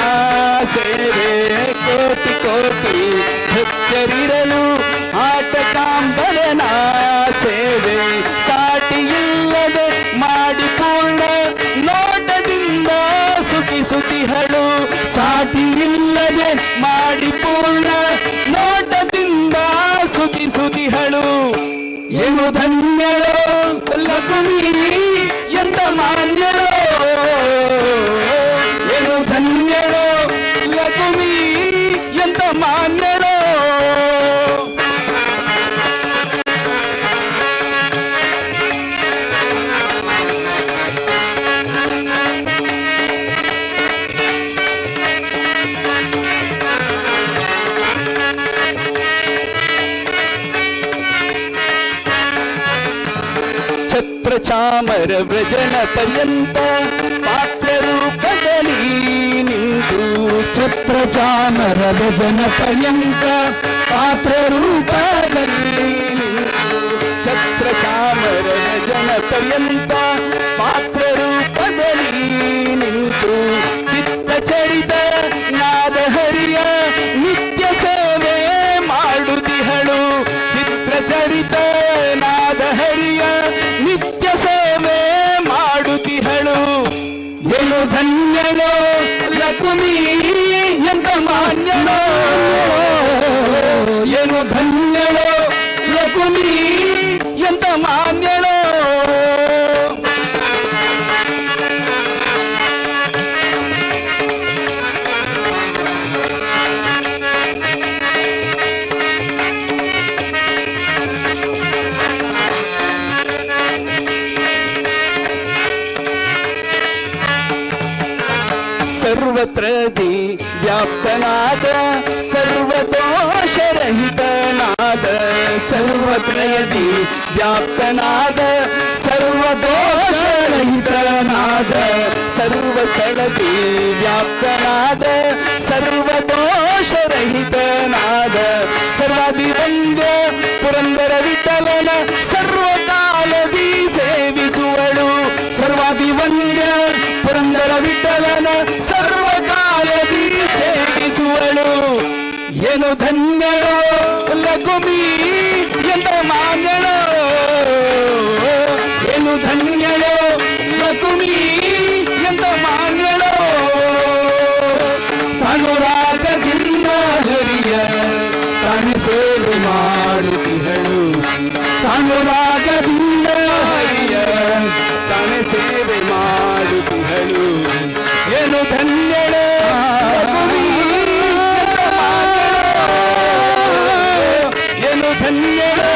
ಸೇವೆ ಕೋಟಿ ಕೋಟಿ ಭಕ್ತರಿರಲು ಆಟ ಕಾಂಬರನ ಸೇವೆ ಸಾಟಿ ಇಲ್ಲದೆ ಮಾಡಿ ಪೂರ್ಣ ನೋಟದಿಂದ ಸುಖಿಸುತ್ತಿಹಳು ಸಾಟಿ ಇಲ್ಲದೆ ಮಾಡಿ ಪೂರ್ಣ ನೋಟದಿಂದ ಸುಖಿಸುತ್ತಿಹಳು ಏನು ಧನ್ಯಳೋ ಲಕ್ಷ್ಮಿ ಎಂತ ಮಾನ್ಯಳೋ ಏನು ಧನ್ಯಳೋ ಲಕ್ಷ್ಮಿ ಎಂತ ಮಾನ್ಯಳೋ ಚಾಮರ ವ್ರಜನ ಪರ್ಯಂತ ಪಾತ್ರ ರೂಪದಲ್ಲಿ ನಿಂತು ಛತ್ರಚಾಮರದ ಜನ ಪರ್ಯಂತ ಪಾತ್ರ ರೂಪದಲ್ಲಿ ಛತ್ರಚಾಮರದ ಜನ ಪರ್ಯಂತ ಪಾತ್ರ ರೂಪದಲ್ಲಿ ನಿಂತು ಚಿತ್ತಚರಿತ ನಾದ ಹರಿಯ ನಿತ್ಯ ಸೇವೆ ಮಾಡುತ್ತಿಹಳು. ಚಿತ್ರಚರಿತ ನಾದ ಹರಿಯ ನಿತ್ಯ ಸೇವೆ ಮಾಡುತ್ತಿಹಳು. ಏನು ಧನ್ಯಳೋ ಲಕ್ಷ್ಮೀ ಎಂತ ಮಾನ್ಯಳೋ, ಏನು ಧನ್ಯಳೋ ಲಕ್ಷ್ಮೀ ಎಂತ ಮಾನ್ಯಳೋ. ಸರ್ವತ್ರದಿ ವ್ಯಾಪ್ತನಾದ ಸರ್ವದೋಷರಹಿತನಾದ ಸರ್ವತ್ರದಿ ವ್ಯಾಪ್ತನಾದ ಸರ್ವದೋಷರಹಿತನಾದ ಸರ್ವಸ್ಥಳದಿ ವ್ಯಾಪ್ತನಾದ ಸರ್ವದೋಷರಹಿತನಾದ ಸರ್ವಾದಿವಂದ್ಯ ಪುರಂದರ ವಿಠಲನ ಸರ್ವಕಾಲದಿ ಸೇವಿಸುವಳು. ಸರ್ವಾದಿವಂದ್ಯ ಪುರಂದರ ವಿಠಲನ ಸರ್ವಕಾಲದಿ ಸೇವಿಸುವಳು. ಏನು ಧನ್ಯಳೋ ಲಕ್ಷ್ಮೀ ಎಂತ ಮಾನ್ಯಳೋ, ಏನು ಧನ್ಯಳೋ ಲಕ್ಷ್ಮೀ ಎಂತ ಮಾನ್ಯಳೋ. ಸಾನುರಾಗದಿಂದ ಹರಿಯ ತಾನೆ ಸೇವೆ ಮಾಡುತ್ತಿಹಳು. ಸಾನುರಾಗದಿಂದ ಹರಿಯ ತಾನೆ ಸೇವೆ ಮಾಡುತ್ತಿಹಳು. ಏನು ಧನ್ಯಳೋ ಲಕ್ಷ್ಮೀ ಎಂತ ಮಾನ್ಯಳೋ, ಏನು ಧನ್ಯಳೋ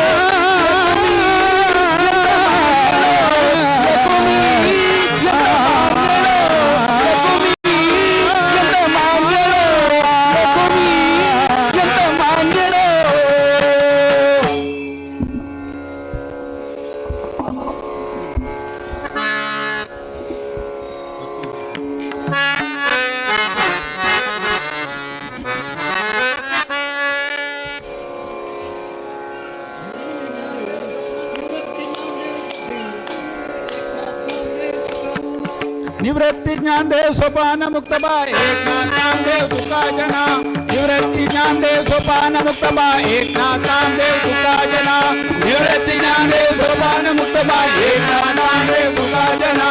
निवृत्ति ज्ञानदेव सोपान मुक्त बाय एकनाथ नामदेव तुका जना. निवृत्ति ज्ञानदेव सोपान मुक्त बाय एकनाथ नामदेव तुका जना. निवृत्ति ज्ञानदेव सोपान मुक्त बाय एकनाथ नामदेव तुका जना.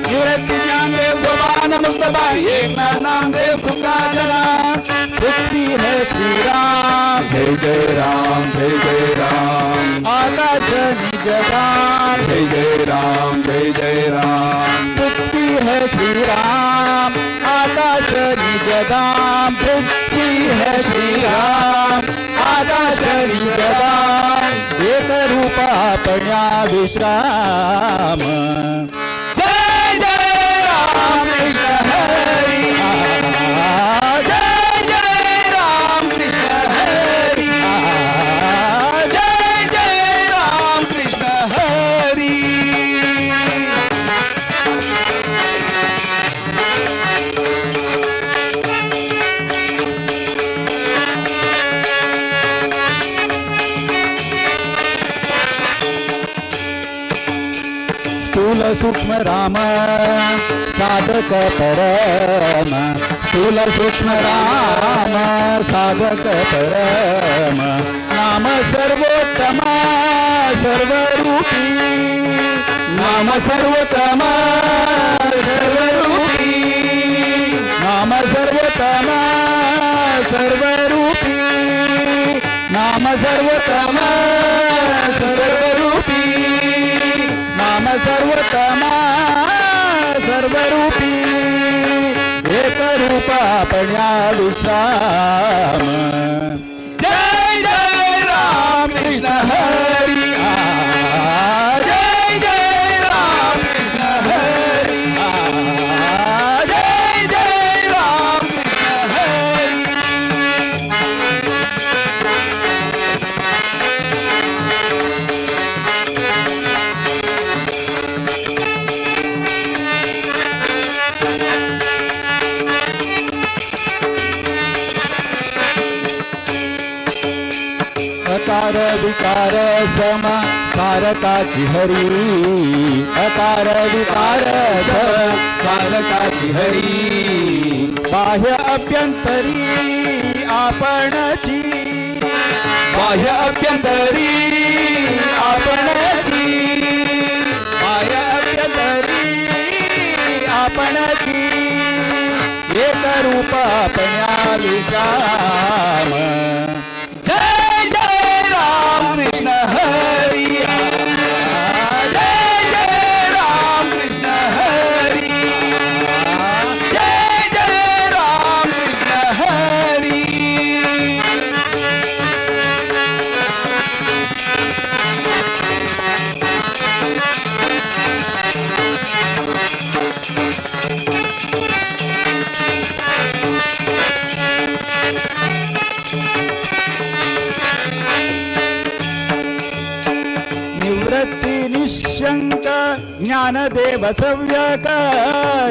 निवृत्ति ज्ञानदेव सोपान मुक्त बाय एकनाथ नामदेव तुका जना. भक्ति है श्री राम जय जय राम जय जय राम. आकाश निजदान जय जय राम जय जय राम. भक्ति है श्री राम आकाश निजदाम. भक्ति है श्री राम आकाश निजदाम. एक रूपा पण्या विश्राम. जय जय राम कृष्ण हरि. जय जय राम कृष्ण हरि. जय जय राम कृष्ण हरि. स्थूल सूक्ष्म राम साधक परम. स्थूल सूक्ष्म राम साधक परम. नाम सर्वोत्तम सर्वरूपी. नाम सर्वोत्तम सर्वरूपी. नाम सर्वोत्तम सर्वरूपी. नाम सर्वोत्तम सर्वरूपी. नाम सर्वोत्तम सर्वरूपी. एक रूपा पण्या विश्राम. जय जय राम कृष्ण हरि. जय जय राम कृष्ण हरि. जय जय राम कृष्ण हरि. अकार विकार सम सारकाची हरी अकार विकार सम सारकाची हरी बाह्य अभ्यंतरी आपणची बाह्य अभ्यंतरी आपणची बाह्य अभ्यंतरी आपणची एक रूप आपण्या विश्राम जय जय राम कृष्ण हरी जय जय राम कृष्ण हरी जय जय राम कृष्ण हरी निवृत्ती निशंक ज्ञानदेव सव्यक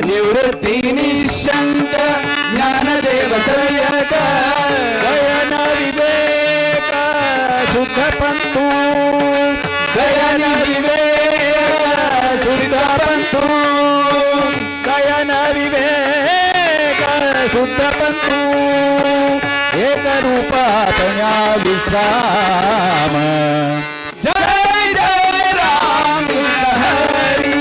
निवृत्ती निशंक ज्ञानदेव सव्यक गयन विवेक शुद्ध पंतु गयन विवेक शुद्ध पंतु गयन विवेक शुद्ध पंतु एक रूप आपण्या विश्राम जय जय राम कृष्ण हरी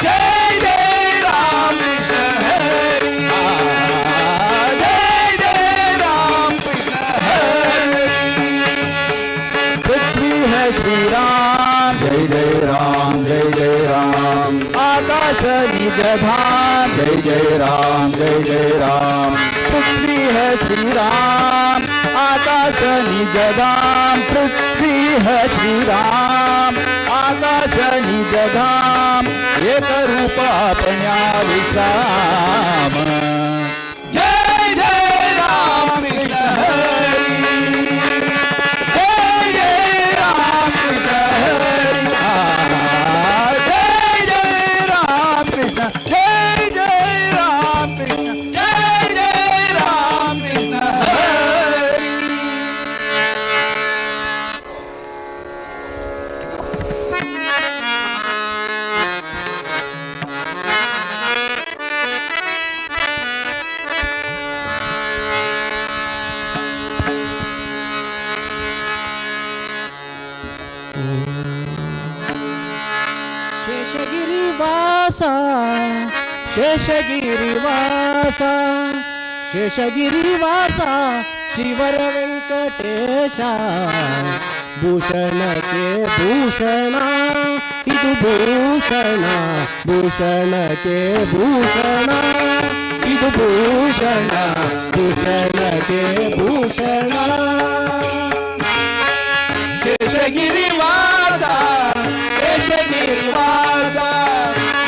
जय जय राम कृष्ण हरी जय जय राम कृष्ण हरी पृथ्वी है श्री राम जय जय राम जय जय राम आकाश निजधाम जय जय राम पृथ्वी है श्री राम आकाश निजधाम पृथ्वी है श्री राम आकाश निजधाम एक रूप आपण्या विश्राम जय जय राम कृष्ण हरी जय जय राम कृष्ण हरी जय जय राम कृष्ण जय जय राम कृष्ण जय जय राम कृष्ण हरी शेषगिरिवासा शेषगिरिवासा शेषगिरिवासा श्रीवर वेंकटेशा भूषण के भूषणा ಇದು ಭೂಷಣ ಭೂಷಣ के ಭೂಷಣ ಇದು ಭೂಷಣ ಭೂಷಣ के ಭೂಷಣ शेषगिरिवासा शेषगिरिवासा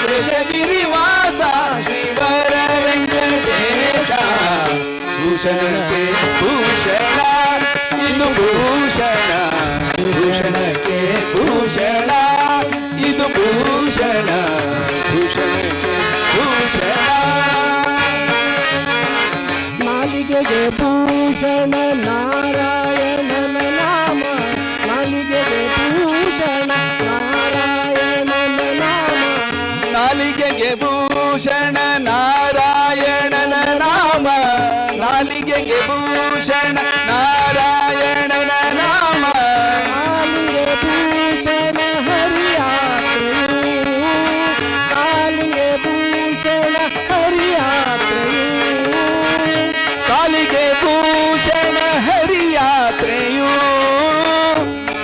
शेषगिरिवासा श्रीवर वेंकटेशा भूषण के भूषण ಇದು ಭೂಷಣ ಭೂಷಣ के ಭೂಷಣ ಇದು ಭೂಷಣ ಭೂಷಣ के ಭೂಷಣ ನಾಲಿಗೆಗೆ ಭೂಷಣ ನಾರಾಯಣನ ನಾಮ ನಾಲಿಗೆಗೆ ಭೂಷಣ ನಾರಾಯಣನ ನಾಮ ನಾಲಿಗೆಗೆ ಭೂಷಣ ನಾರಾಯಣನ ನಾಮ ನಾಲಿಗೆಗೆ ಭೂಷಣ ನಾರಾಯಣನ ನಾಮ ನಾಲಿಗೆ ಭೂಷಣ ಹರಿಯಾತ್ರೆಯು ನಾಲಿಗೆ ಭೂಷಣ ಹರಿಯಾತ್ರೆಯು ಕಾಲಿಗೆ ಭೂಷಣ ಹರಿಯಾತ್ರೆಯು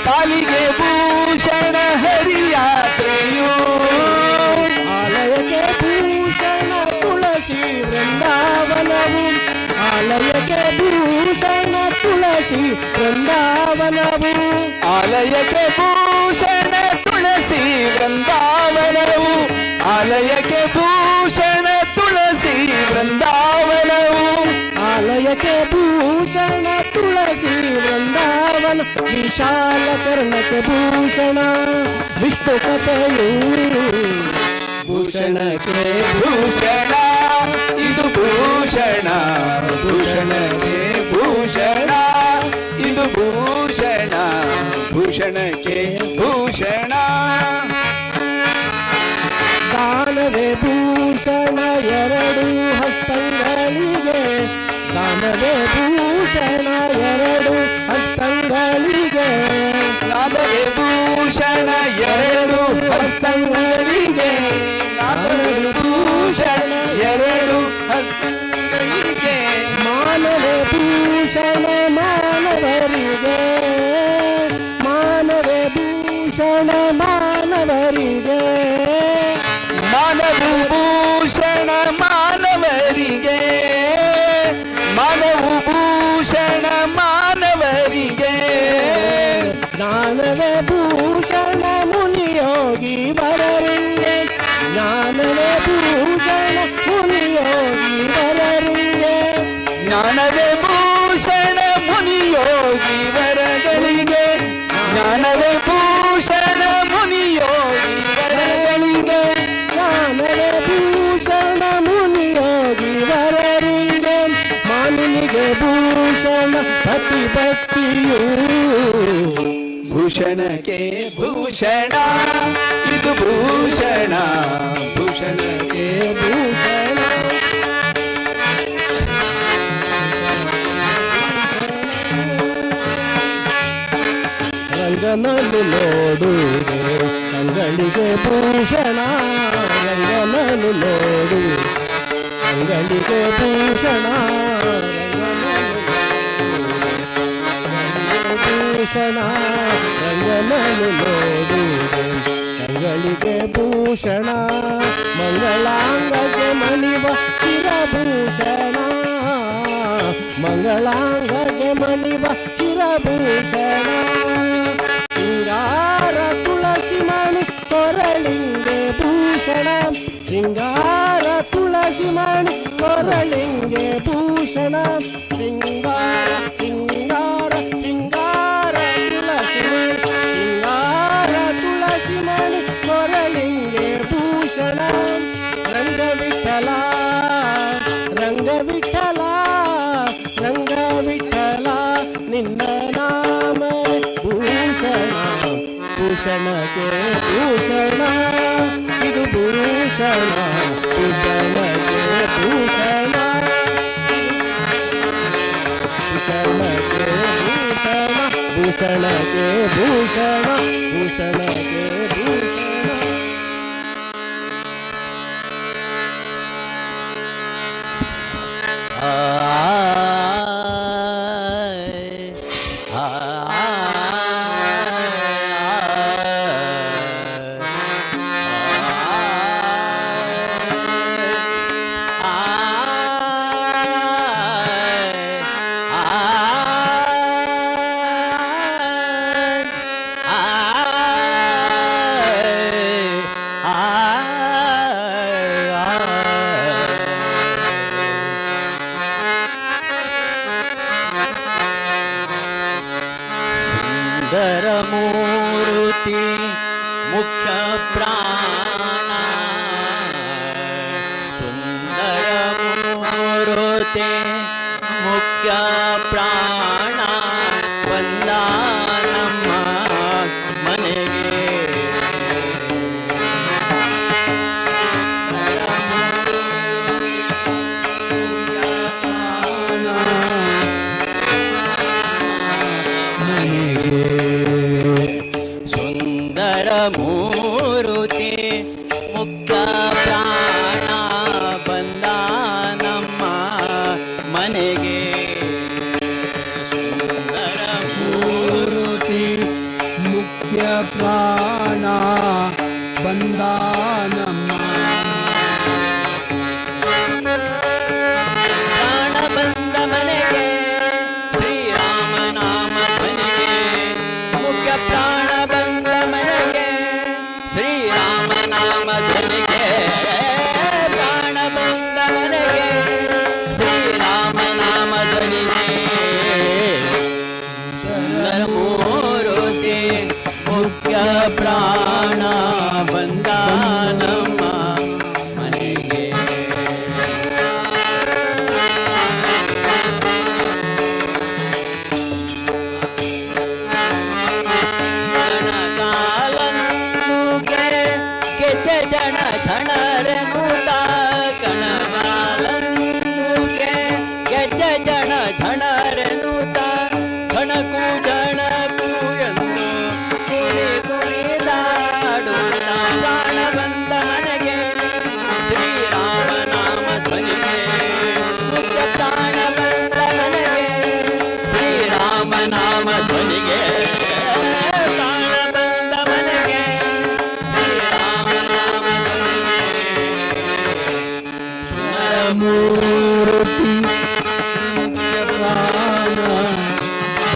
ಕಾಲಿಗೆ ಭೂಷಣ ಹರಿಯಾತ್ರೆಯು ಆಲಯಕ್ಕೆ ಭೂಷಣ ತುಳಸಿ ವೃಂದಾವನವು ಆಲಯಕ್ಕೆ ಭೂಷಣ ತುಳಸಿ ವೃಂದಾವನವು ಆಲಯಕ್ಕೆ ಭೂಷಣ ತುಳಸಿ ವೃಂದಾವನವು ಆಲಯಕ್ಕೆ ಭೂಷಣ ತುಳಸಿ ವೃಂದಾವನವು ಆಲಯಕ್ಕೆ ಭೂಷಣ ತುಳಸಿ ವೃಂದಾವನ ವಿಶಾಲ ಕರ್ಣಕ್ಕೆ ಭೂಷಣ ವಿಷ್ಣು ಕಥೆಯು ಭೂಷಣಕ್ಕೆ ಭೂಷಣ ಇದು ಭೂಷಣ ಭೂಷಣಕ್ಕೆ ಭೂಷಣ ಇದು ಭೂಷಣ ಭೂಷಣ ಮಾನವರಿಗೆ ಮಾನವೇ ಭೂಷಣ ಮಾನವರಿಗೆ ಮಾನವು ಭೂಷಣ ಮಾನವರಿಗೆ ಮಾನವು ಭೂಷಣ ಮಾನವರಿಗೆ ಜ್ಞಾನವೇ ಭೂಷಣ ಮುನಿಯೋಗಿ ವರರಿಗೆ ಜ್ಞಾನವೇ ಭೂಷಣ ಮುನಿಯೋಗಿ ವರರಿಗೆ ಜ್ಞಾನವೇ ಭೂಷಣ ಮುನಿಯೋಗಿ ವರಗಳಿಗೆ ಜ್ಞಾನವೇ ಭೂಷಣ ಮುನಿಯೋಗಿ ವರಗಳಿಗೆ ಜ್ಞಾನವೇ ಭೂಷಣ ಮುನಿಯೋಗಿ ವರರಿಗೆ ಮಾನಿನಿಗೆ ಭೂಷಣ ಪತಿ ಭಕ್ತಿಯು ಭೂಷಣಕ್ಕೆ ಭೂಷಣ ಇದು ಭೂಷಣ ಭೂಷಣಕ್ಕೆ ಭೂಷಣ ರಂಗನನ್ನು ನೋಡುವುದು ಅಂಗಳಿಗೆ ಭೂಷಣ ರಂಗನನ್ನು ನೋಡು ಅಂಗಳಿಗೆ ಭೂಷಣ ಭೂಷಣ ರಂಗನನ್ನು ನೋಡುವುದು ಅಂಗಳಿಗೆ ಭೂಷಣ ಮಂಗಳಾಂಗಕ್ಕೆ ಮಣಿವ ಚಿರಭೂಷಣ ಮಂಗಳಾಂಗಕ್ಕೆ ಮಣಿವ ಚಿರಭೂಷಣ ಸಿಂಗಾರ ತುಳಸಿ ಮಣಿ ಕೊರಳಿಂಗೆ ಭೂಷಣ ಸಿಂಗಾರ ತುಳಸಿ ಮಣಿ ಕೊರಳಿಂಗೆ ಭೂಷಣ ಸಿಂಗಾರ ಸಿಂಗಾರ ಸಿಂಗಾರ ತುಳಸಿ ಮಣಿ ಸಿಂಗಾರ ತುಳಸಿ ಮಣಿ ಕೊರಳಿಂಗೆ ಭೂಷಣ ರಂಗವಿಠಲ ರಂಗವಿಠಲ ರಂಗವಿಠಲ ನಿನ್ನ ನಾಮ ಭೂಷಣ ಭೂಷಣಕ್ಕೆ ಭೂಷಣ ಇದು ಭೂಷಣ ಭೂಷಣಕ್ಕೆ ಭೂಷಣ ಭೂಷಣಕ್ಕೆ ಭೂಷಣ ಭೂಷಣಕ್ಕೆ ಭೂಷಣ ಭೂಷಣಕ್ಕೆ ಭೂಷಣ ಸುಂದರಮೂರ್ತಿ ಮುಖ್ಯ ಪ್ರಾಣ ಸುಂದರಮೂರ್ತಿ ಮುಖ್ಯ ಪ್ರಾಣ ಬಂದ ನಮ್ಮ ಮನೆಗೆ ಮೂರುತಿ ಮುಖ್ಯ ಪ್ರಾಣ ಬಂದ ನಮ್ಮ ಮನೆಗೆ ಸುಂದರ ಮೂರುತಿ ಮುಖ್ಯ ಪ್ರಾಣ ಬಂದ ನಮ್ಮ ಪ್ರಾಣ ಬಂದ ಮನೆಗೆ ಶ್ರೀರಾಮ ನಾಮ ಮನೆಗೆ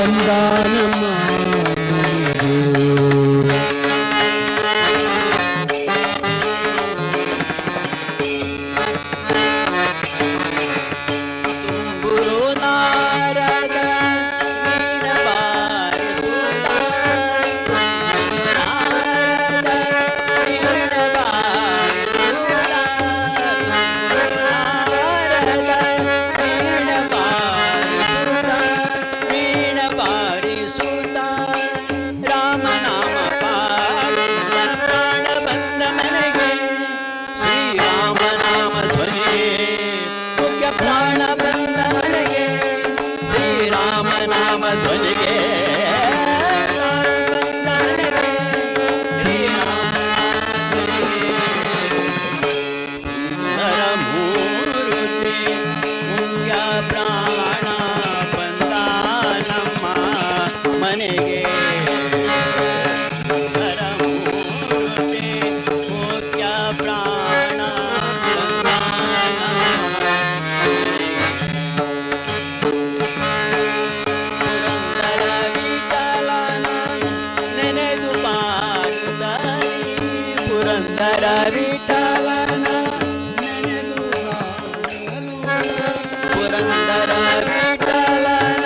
ಬಂದ ನಮ್ಮ ಮನೆಗೆ. ಗುರು ನಾರದ ವೀಣಬಾರಿಸುತ್ತ, ನಾರದ ವೀಣಬಾರಿಸುತ್ತ, ನಾರದ ವೀಣಬಾರಿಸುತ್ತ, ರಾಮನಾಮ ಪಾಡುತ್ತ ಪ್ರಾಣ ಬಂದ ಮನೆಗೆ, ಶ್ರೀರಾಮನಾಮ ಧ್ವನಿಗೆ ಮುಖ್ಯ ಪ್ರಾಣ ಬಂದ ಮನೆಗೆ, ಶ್ರೀರಾಮನಾಮ ಧ್ವನಿಗೆ ಮೂರುತಿ ಮುಖ್ಯ ಪ್ರಾಣ ಬಂದ ನಮ್ಮ ಮನೆಗೆ, ಮೂರುತಿ ಮುಖ್ಯ ಪ್ರಾಣ ಬಂದ ನಮ್ಮ ಮನೆಗೆ. ಪುರಂದರ ವಿಠಲನ ನೆನೆದು ಪಾಡುತ್ತಲಿ, ಪುರಂದರ ವಿಠಲನ ನೆನೆದು ಪಾಡಲು, ಪುರಂದರ ವಿಠಲನ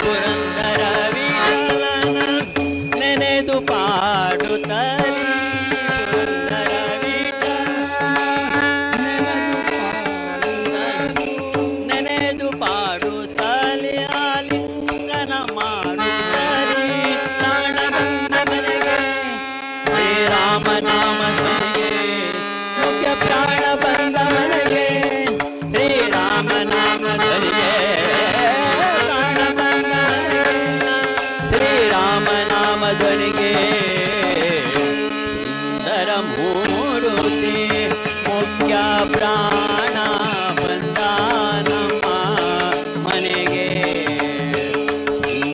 ಪುರಂದರ ವಿಠಲನ ನೆನೆದು ಪಾಡುತ್ತಲಿ, ಪುರಂದರ ನೆನೆದು ಪಾಡುತ್ತಲಿ, ಆಲಿಂಗನ ಮಾಡುತ್ತಲಿ ಪ್ರಾಣ ಬಂದ ಮನೆಗೆ, ಶ್ರೀರಾಮನಾಮ ಧ್ವನಿಗೆ ಮುಖ್ಯ ಪ್ರಾಣ ಬಂದ ಮನೆಗೆ, ಶ್ರೀರಾಮನಾಮ ಧ್ವನಿಗೆ ಪ್ರಾಣ ಬಂದ ಮನೆಗೆ, ಶ್ರೀರಾಮನಾಮ ಧ್ವನಿಗೆ ಸುಂದರ ಮೂರುತಿ ಮುಖ್ಯ ಪ್ರಾಣ ಬಂದ ನಮ್ಮ ಮನೆಗೆ,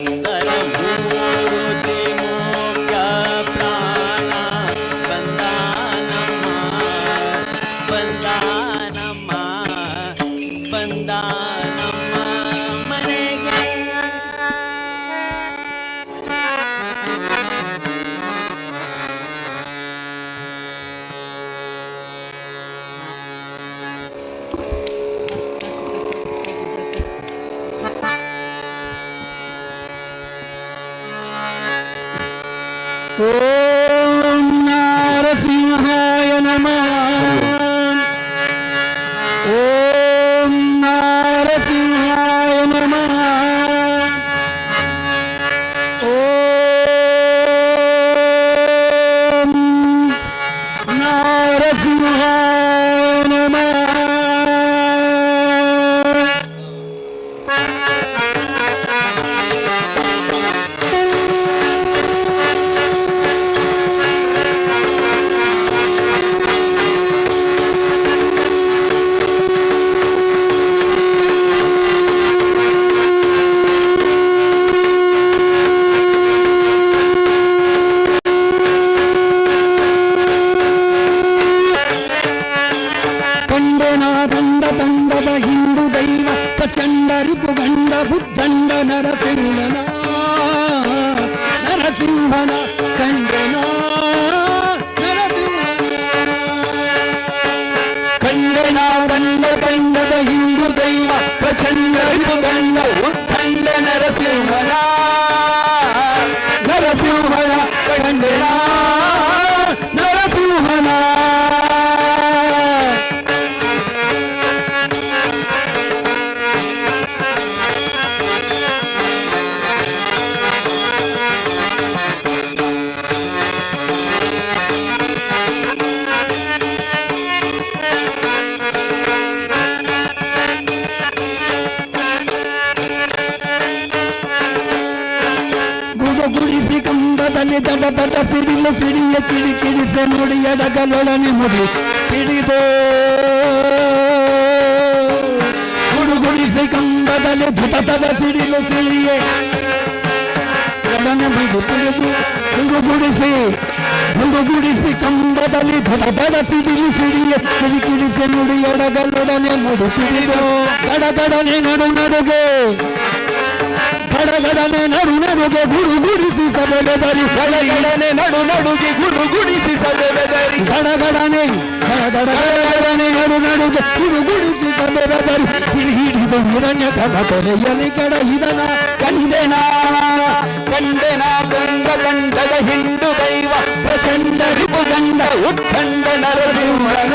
ಸುಂದರ ಮೂರುತಿ ಮುಖ್ಯ ಪ್ರಾಣ ಬಂದ ನಮ್ಮ ಬಂದ ನಮ್ಮ ಬಂದ ನಮ್ಮ ಮನೆಗೆ. ಓಂ ನಾರಸಿಂಹಾಯ ನಮಃ. ಓಂ ನಾರಸಿಂಹಾಯ ನಮಃ. ಓಂ ನಾರಸಿಂಹಾಯ ನಮಃ. ಕಂಬದಲ್ಲಿ ದಡ ದಡ ಸಿಡಿಲು ಸಿಡಿಯ ಕಿಡಿಕಿಡಿಸೆ ನುಡಿ ಎಡಗಲೊಡನೆ ಮುಡಿ ಹಿಡಿದು ಗುಡುಗುಡಿಸಿ ಕಂಬದಲ್ಲಿ ಧಟದ ಸಿಡಿಲು ಸಿಡಿಯೇ ಎಡನೆ ಮುಡಿ ತಿಳಿದು ಗುಡುಗುಡಿಸಿ ಕಂಬದಲ್ಲಿ ಧಡ ಸಿಡಿಲು ಸಿಡಿಯೇ ಕಿಡಿಕಿಡಿಸೆ ನುಡಿ ಎಡಗಲೊಡನೆ ಮುಡಿ ಹಿಡಿದು ಗಡಗಡನೆ ನಡು ನಡುಗೆ ಗಡಗಡನೆ ನಡು ನಡುಗೆ ಗುಡುಗುಡಿಸಿ ಸಬೆದರಿ ಗಡಗಡನೆ ನಡು ನಡುಗೆ ಗುಡುಗುಡಿಸಿ ಸಬೆದರಿ ಗಡಗಡನೆ ಗಡಗಡನೆ ನಡು ನಡುಗೆ ಗುಡುಗುಡಿಸಿ ಸಬೆದರಿ ಹಿಡಿದು ಹಿರಣ್ಯ ಕದ ತೊರೆಯಲಿ ಕೆಡಹಿದನ ಕಂಡೆನಾ ಕಂಡೆನಾ ಗಂಗ ಗಂಡದ ಹಿಂಡು ದೈವ ಪ್ರಚಂಡ ರಿಪುಗಂಡ ಉತ್ಖಂಡ ನರಸಿಂಹನ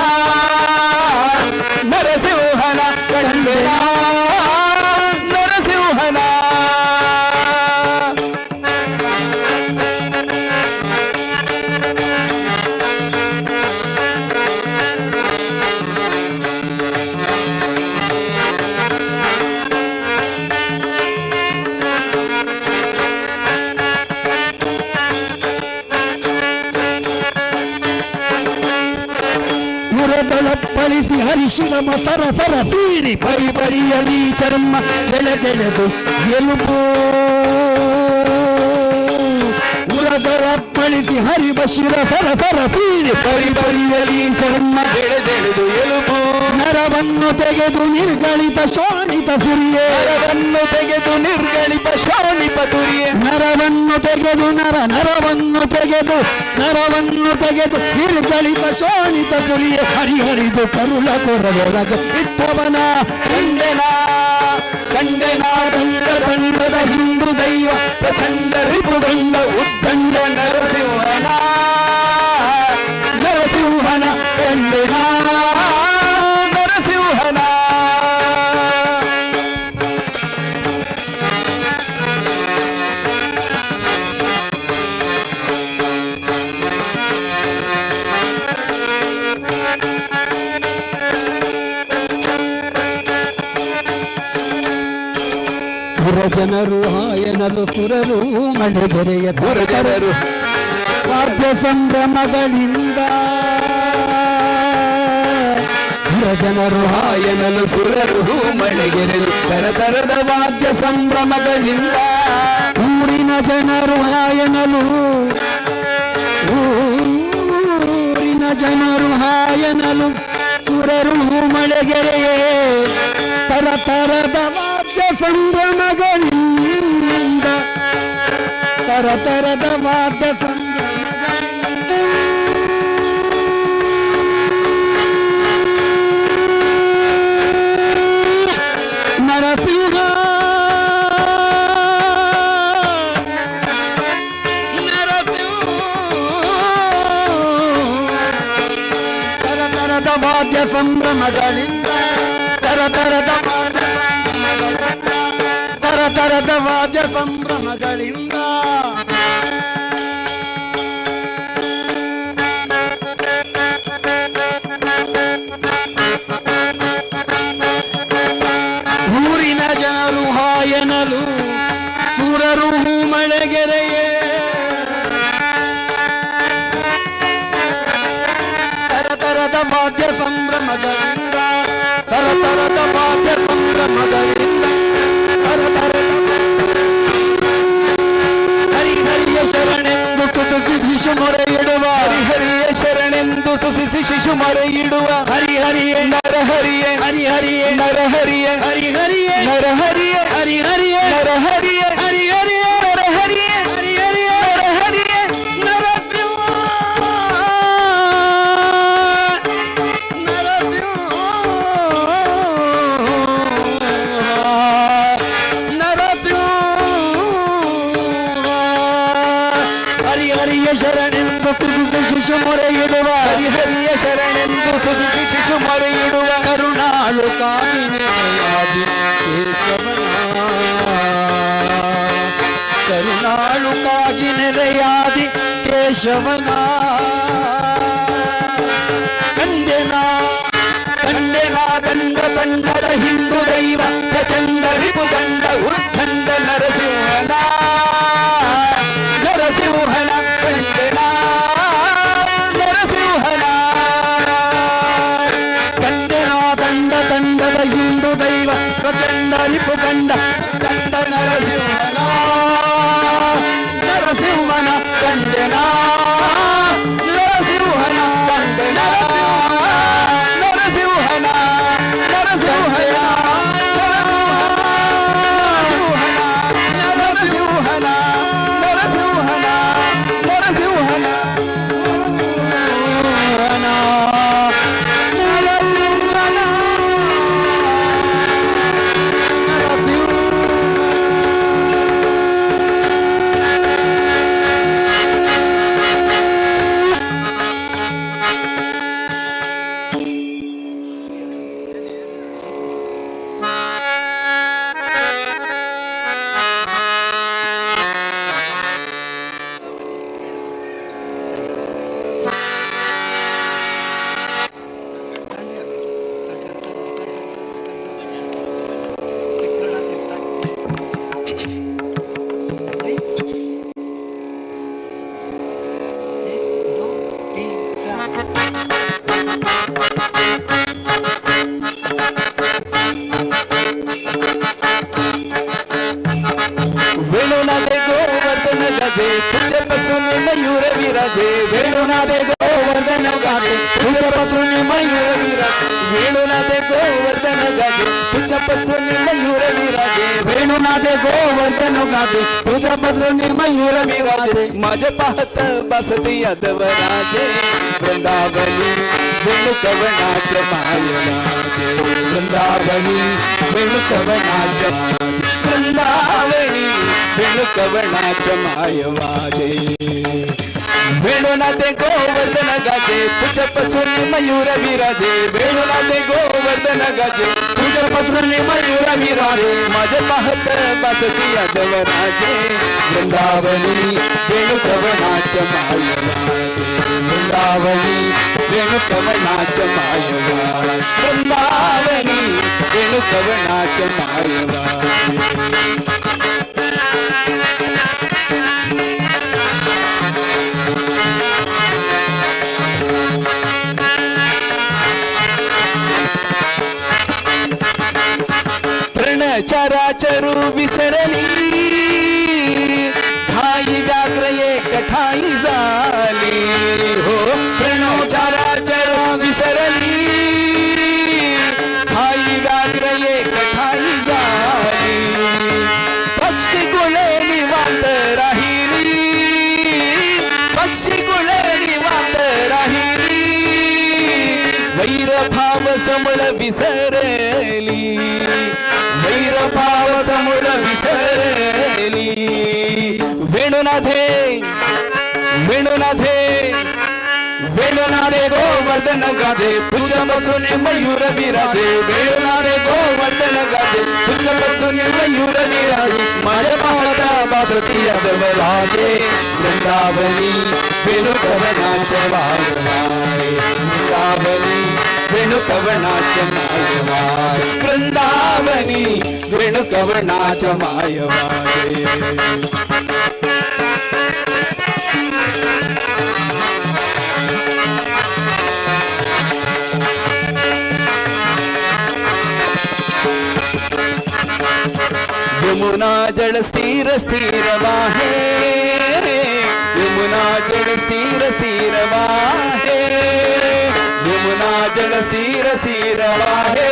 ನರಸಿಂಹನ ಕಂಡೆನಾ ನರಸಿಂಹನ ಪಳಿಸಿ ಹರಿಶಿವಮ ಸರ ಸರ ತೀರಿ ಪರಿ ಪರಿಯಲಿ ಚರ್ಮ ಬೆಳೆದೆಳೆದು ಎಲುಬು ಉರದರ ಪಳಿಸಿ ಹರಿವ ಶಿರ ಸರ ಸರ ತೀರಿ ಪರಿ ಪರಿಯಲಿ ಚರ್ಮ ಬೆಳೆದೆಳೆದು ಎಲುಬು ನರವನ್ನು ತೆಗೆದು ನಿರ್ಗಳಿತ ಶೋಣಿತ ಸುರಿಯೇ ನರವನ್ನು ತೆಗೆದು ನಿರ್ಗಳಿತ ಶೋಣಿತ ತುರಿಯೇ ನರವನ್ನು ತೆಗೆದು ನರವನ್ನು ತೆಗೆದು ನಿರ್ಗಳಿತ ಶೋಣಿತ ಸುರಿಯೇ ಹರಿಹರಿದು ಕರುಳ ಕೊರದೊಳಗೆ ಇಟ್ಟವನ ಕಂಡೆನ ತಂಡದ ಹಿಂದು ದೈವ ಪ್ರಚಂಡ ರಿಪುಗಂಡ ಉದ್ದಂಡ ನರಸಿಂಹನ ಕಂಡೆನ ನರಸಿಂಹನ ಜನರು ಹಾಯನಲು ಸುರರು ಮಳೆಗೆರೆಯ ದುರಗರರು ವಾದ್ಯ ಸಂಭ್ರಮಗಳಿಂದ ಜನರು ಹಾಯನಲು ಸುರರು ಮಳೆಗೆರೆರು ತರತರದ ವಾದ್ಯ ಸಂಭ್ರಮಗಳಿಂದ ಊರಿನ ಜನರು ಹಾಯನಲು ಸುರರು ಮಳೆಗೆರೆಯೇ ತರತರದ ವಾದ್ಯ ಸಂಭ್ರಮಗಳಿಂದ ತರತರದ ವಾದ್ಯ ನರಸಿಂಹ ತರತರದ ವಾದ್ಯ ಸಂಭ್ರಮಗಳಿಂದ ತರತರದ ವಾದ್ಯ ಸಂಭ್ರಮಗಳಿಂದ ಊರಿನ ಜನರು ಹಾಯನಲು ಸುರರು ಮಳೆಗೆರೆಯೇ ತರತರದ ವಾದ್ಯ ಸಂಭ್ರಮಗಳಿಂದ ತರತರದ ವಾದ್ಯ ಸಂಭ್ರಮಗಳಿಂದ ಹರಿಹರಿಯ ಶರಣೆಂದು ಕುಟುಕಿ ಶಿಶು ಮೊರೆ ಇಡುವ ಹರಿಹರಿಯ ಶರಣೆಂದು ಸುಸಿಸಿ ಶಿಶು ಮೊರೆ ಇಡುವ ಹರಿಹರಿಯೇ ನರಹರಿಯೇ ಹರಿಹರಿಯೇ ನರಹರಿಯೇ ಹರಿಹರಿಯೇ ನರಹರಿಯೇ ಹರಿಹರಿಯೇ ನರಹರಿಯೇ ಹರಿಹರಿಯೇ ನರಹರಿಯೇ ಹರಿಹರಿಯೇ ನರಹರಿಯೇ ಹರಿಹರಿಯ ಶರಣೆಂದು ಕುಟುಕಿ ಶಿಶು ಮೊರೆ ಇಡುವ ಹರಿಹರಿಯ ಶರಣೆಂದು ಸುಸಿಸಿ ಶಿಶು ಮೊರೆ ಇಡುವ ಕರುಣಾಳು ಕಾಮಿನೆಯಾದಿ ಕರುಣಾಳು ಕಾಗಿನೆರೆಯಾದಿ ಕೇಶವನ ಕಂಡೆನ ಗಂಡ ಹಿಂದೂ ದೈವ ಪ್ರಚಂಡ ರಿಪುಗಂಡ ಉದ್ದಂಡ ನರಸಿಂಹನ चंदना नरसिंहना चंदना नरसिंहना नरसिंहना नरसिंहना नरसिंहना नरसिंहना वेणुनादे गोवर्धन गाजे तुझ्यापासून मयूर विराजे वेणुनादे गोवर्धन गाजे तुझ्यापासून मयूर विराजे वेणुनादे गोवर्धन गाजे तुझ्यापासून मयूर विराजे वेणुनादे गोवर्धन गाजे तुझ्यापासून मयूर विराजे माझे पाहत बसती यादव राजे वृंदावनी वेणुकवनाच मायवाजे वृंदावनी वेणुकवनाच वृंदावनी वेणुकवनाच मायवाजे वेणुनादे गोवर्धन गाजे तुझ्यापासून मयूर विराजे वेणुनादे गोवर्धन गाजे तुझ्यापासून मयूर विराजे माझे पाहत बसती यादव राजे वृंदावनी वेणुकवनाच मायवाजे वृंदावनी वेणुकवनाच मायवाजे वृंदावनी वेणुकवनाच मायवाजे चराचरू विसरली ठाई व्याघ्र एक ठाई झाली हो प्रणव चराचरू विसरली ठाई व्याघ्र एक ठाई झाली पक्षी कुळे निवांत राहिली पक्षी कुळे निवांत राहिली वैरभाव समळ विसरली वैरभाव समूळ विसरली वेणुनाथे वेणुनाथे वेणुनादे गोवर्धन गाजे तुझ्यापासून मयूर विराजे वेणुनादे गोवर्धन गाजे तुझ्यापासून मयूर विराजे माझ्या पाहता बासती यादव राजे वृंदावनी वेणुकवनाच मायवाजे वृंदावनी वेणुकवनाच मायवाजे वृंदावनी वेणुकवनाच मायवाजे यमुना जल स्थिर स्थिर वाहे यमुना जल स्थिर स्थिर वाहे यमुना जल स्थिर स्थिर वाहे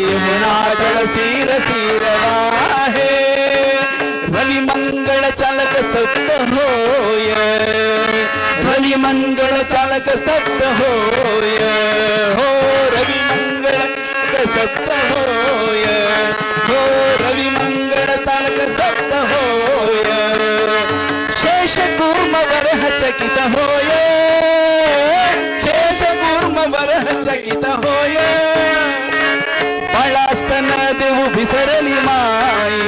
यमुना जल स्थिर स्थिर वाहे रवि मंगल चालक स्तब्ध होय रवि मंगल चालक स्तब्ध होय हो रवि मंगल स्तब्ध होय हो रवि मंगल तारक सप्त होय शेष कूर्म वरह चकित होय शेष कूर्म वरह चकित होय बाळास्तन देव विसरली माई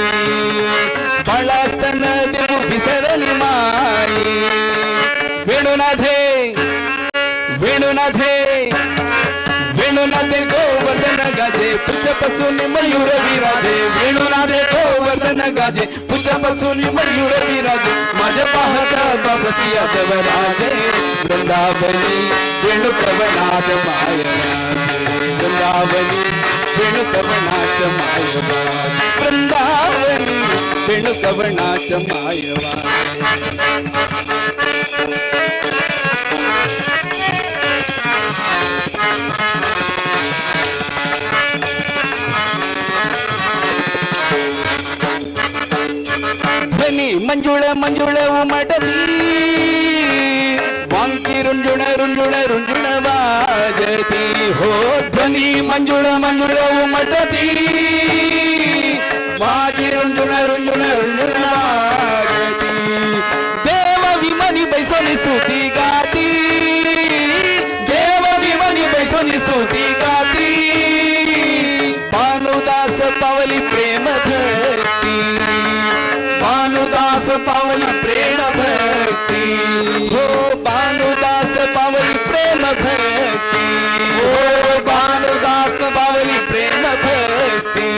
बाळास्तन देव विसरली माई वेणुनाथे वेणुनाथे वेणुनादे गोवर्धन गाजे तुझ्यापासून मयूर विराजे वेणुनादे गोवर्धन गाजे तुझ्यापासून मयूर विराजे माझ्या पाहता बसती यादव राजे वृंदावनी वेणुकवनाच मायवाजे वृंदावनी वेणुकवनाच मायवाजे वृंदावनी वेणू कवनाच मायवारे ध्वनी मंजुळ मंजुळ उमटती वांकी रुंजुण रुंजुण रुंजुण वाजती हो ध्वनी मंजुळ मंजुळ उमटती वांकी रुंजुण रुंजुण रुंजुण वाजती देव विमनी बैसोनी स्तुती गाती देव विमनी बैसोनी स्तुती गाती भानुदास पावली प्रेम भक्ती भानुदास पावली प्रेम भक्ती हो भानुदास पावली प्रेम भक्ती हो भानुदास पावली प्रेम भक्ती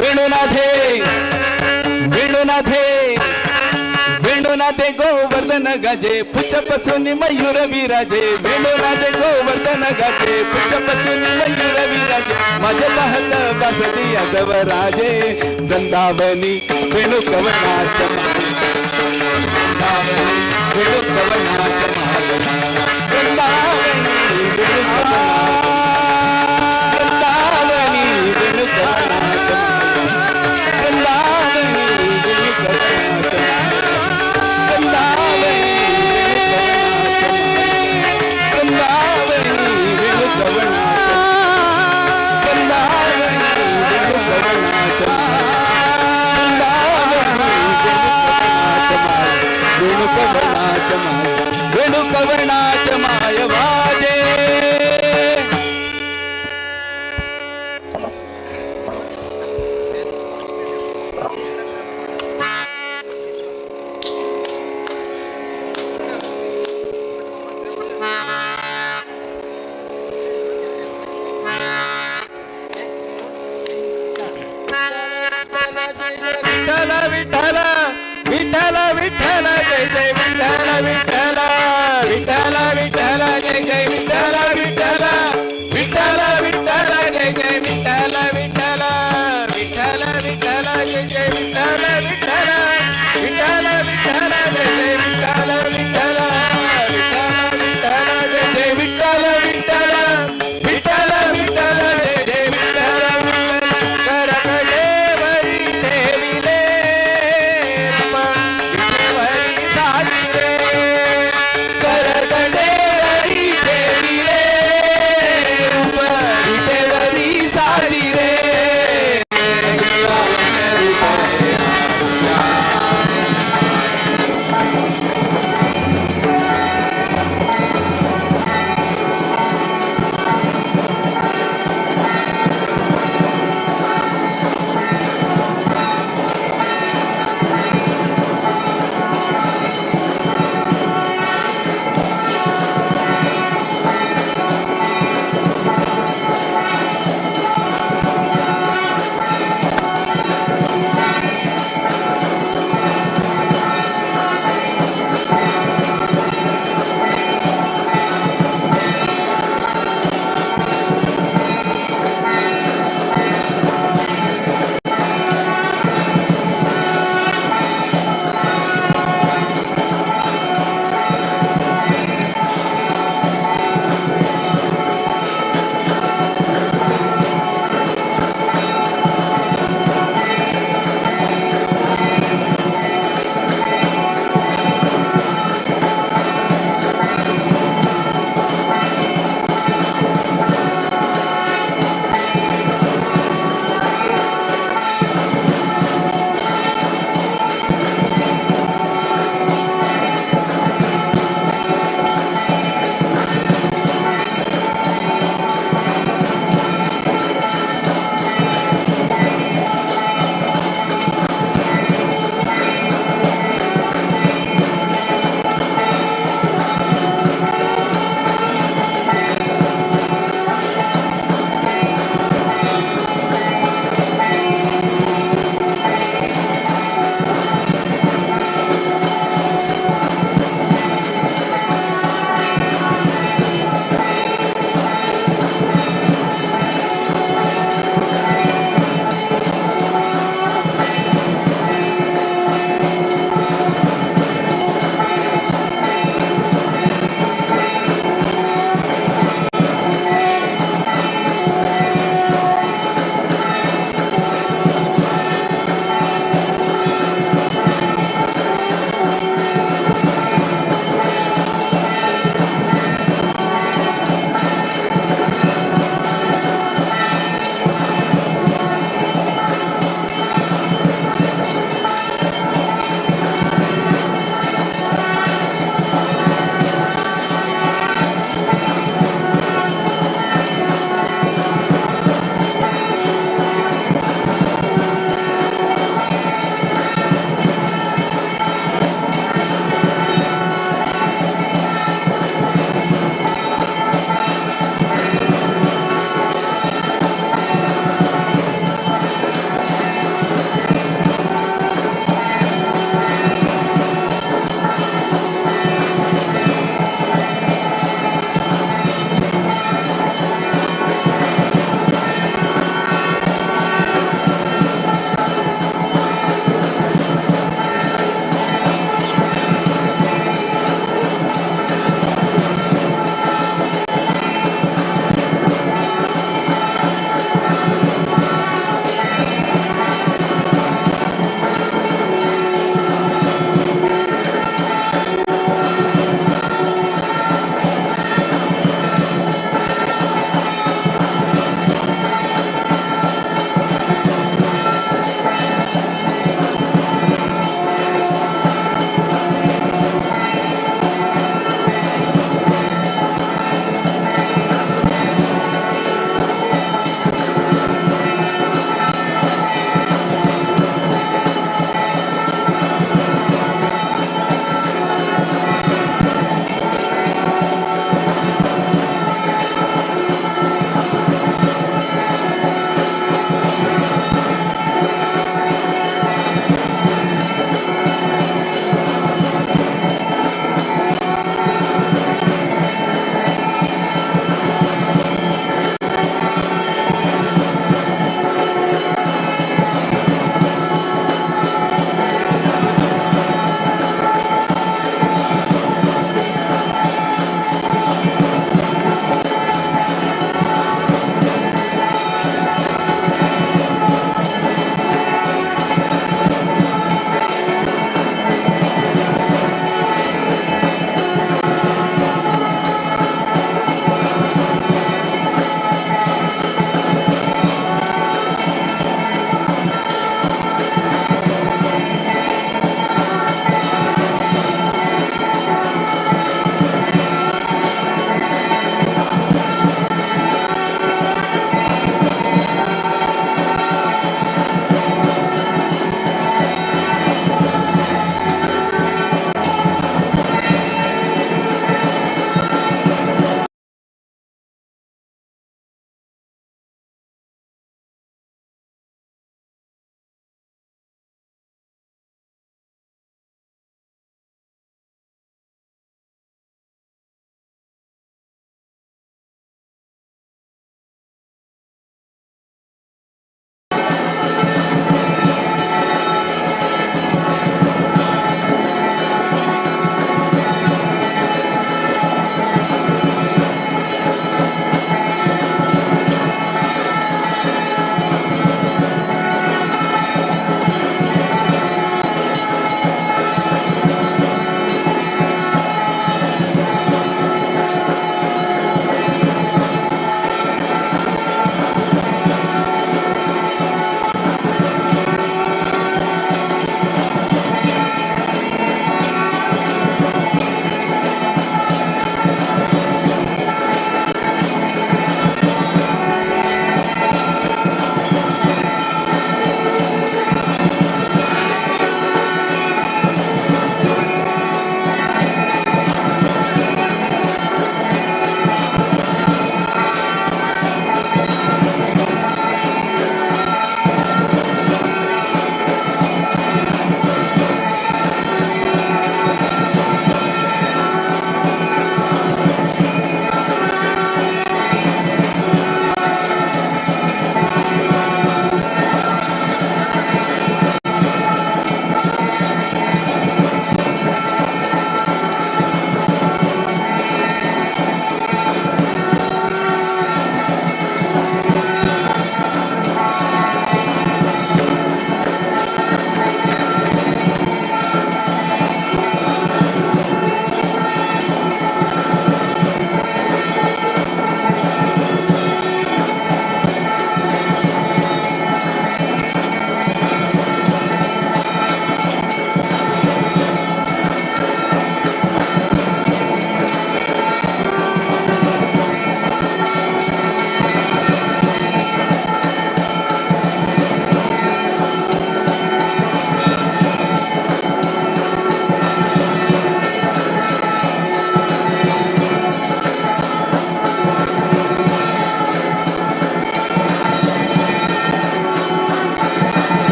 वेणुनाथे वेणुनाथे वेणुनाथे गोवर्धन गाजे पुच्छपासून मयूर विराजे वेणुनाथे गोवर्धन गाजे पुच्छपासून मयूर विराजे माझे पाहत बासती यादव राजे वृंदावनी वेणु कवनाच वेणु कवनाच वृंदावनी वेणु कवनाच वृंदावनी वेणु कवनाच वेणु कवनाच माय वाजे विठ्ठल विठ्ठल विठ्ठल जय जय विठ्ठल विठ्ठल विठ्ठल विठ्ठल जय जय विठ्ठल विठ्ठल विठ्ठल विठ्ठल जय जय विठ्ठल विठ्ठल विठ्ठल विठ्ठल जय जय विठ्ठल विठ्ठल विठ्ठल विठ्ठल जय जय विठ्ठल विठ्ठल विठ्ठल विठ्ठल जय जय विठ्ठल विठ्ठल विठ्ठल विठ्ठल जय जय विठ्ठल करकले वरी देविले विठ्ठल साजी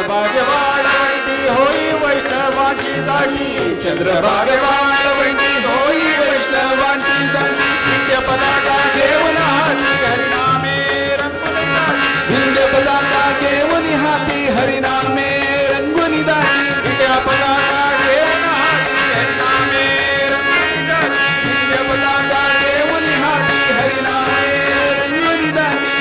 चंद्रभागे वाढवंती होई वैष्णवांची दाटी चंद्रभागे वाढवंती होई वैष्णवांची दाटी नित्य पदाका घेऊन हाती हरिनामे रंगुनी दाटी नित्य पदाका घेऊन हाती हरिनामे रंगुनी दाटी नित्य पदाका घेऊन हाती हरिनामे रंगुनी दाटी नित्य पदाका घेऊन हाती हरिनामे रंगुनी दाटी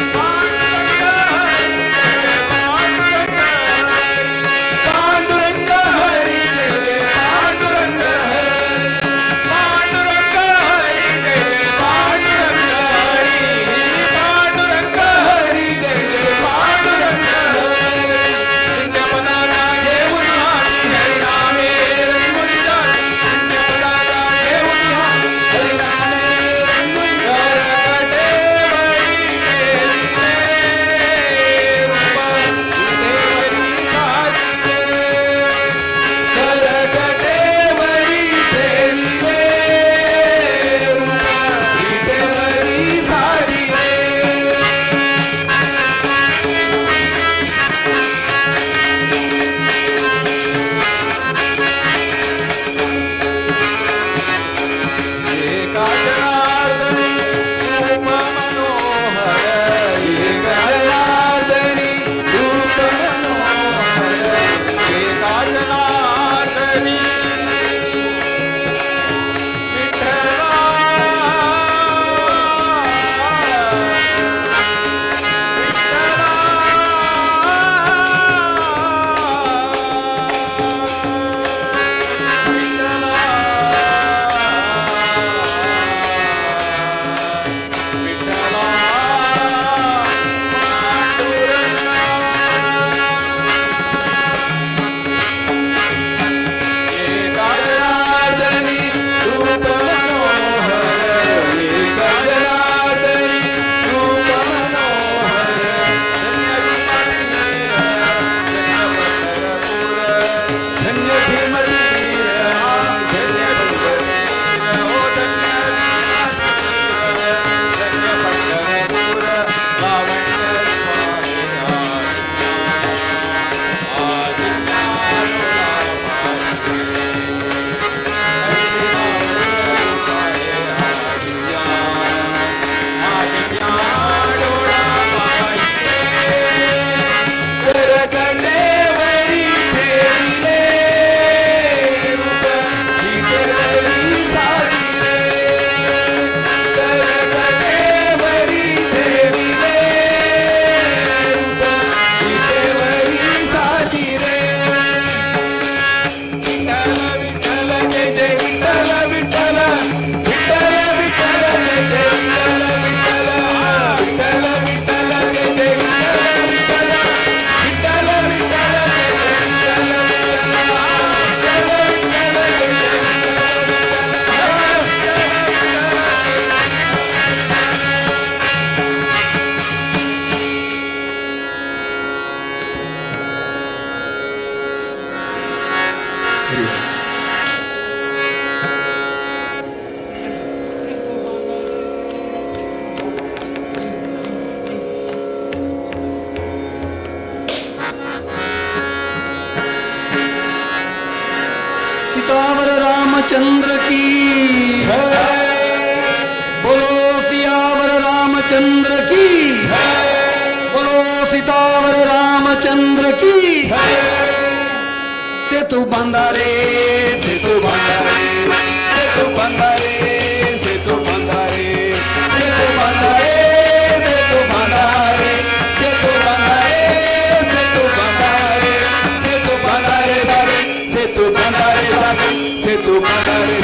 सियावर रामचंद्र की बोलो सियावर रामचंद्र की बोलो सितावर रामचंद्र की सेतु बंधारे सेतु बंधारे सेतु बंधारे सेतु बंधारे सेतु बंधारे सेतु बंधारे सेतु बंधारे सेतु बंधारे सेतु बंधारे सेतु बंधारे सेतु बंधारे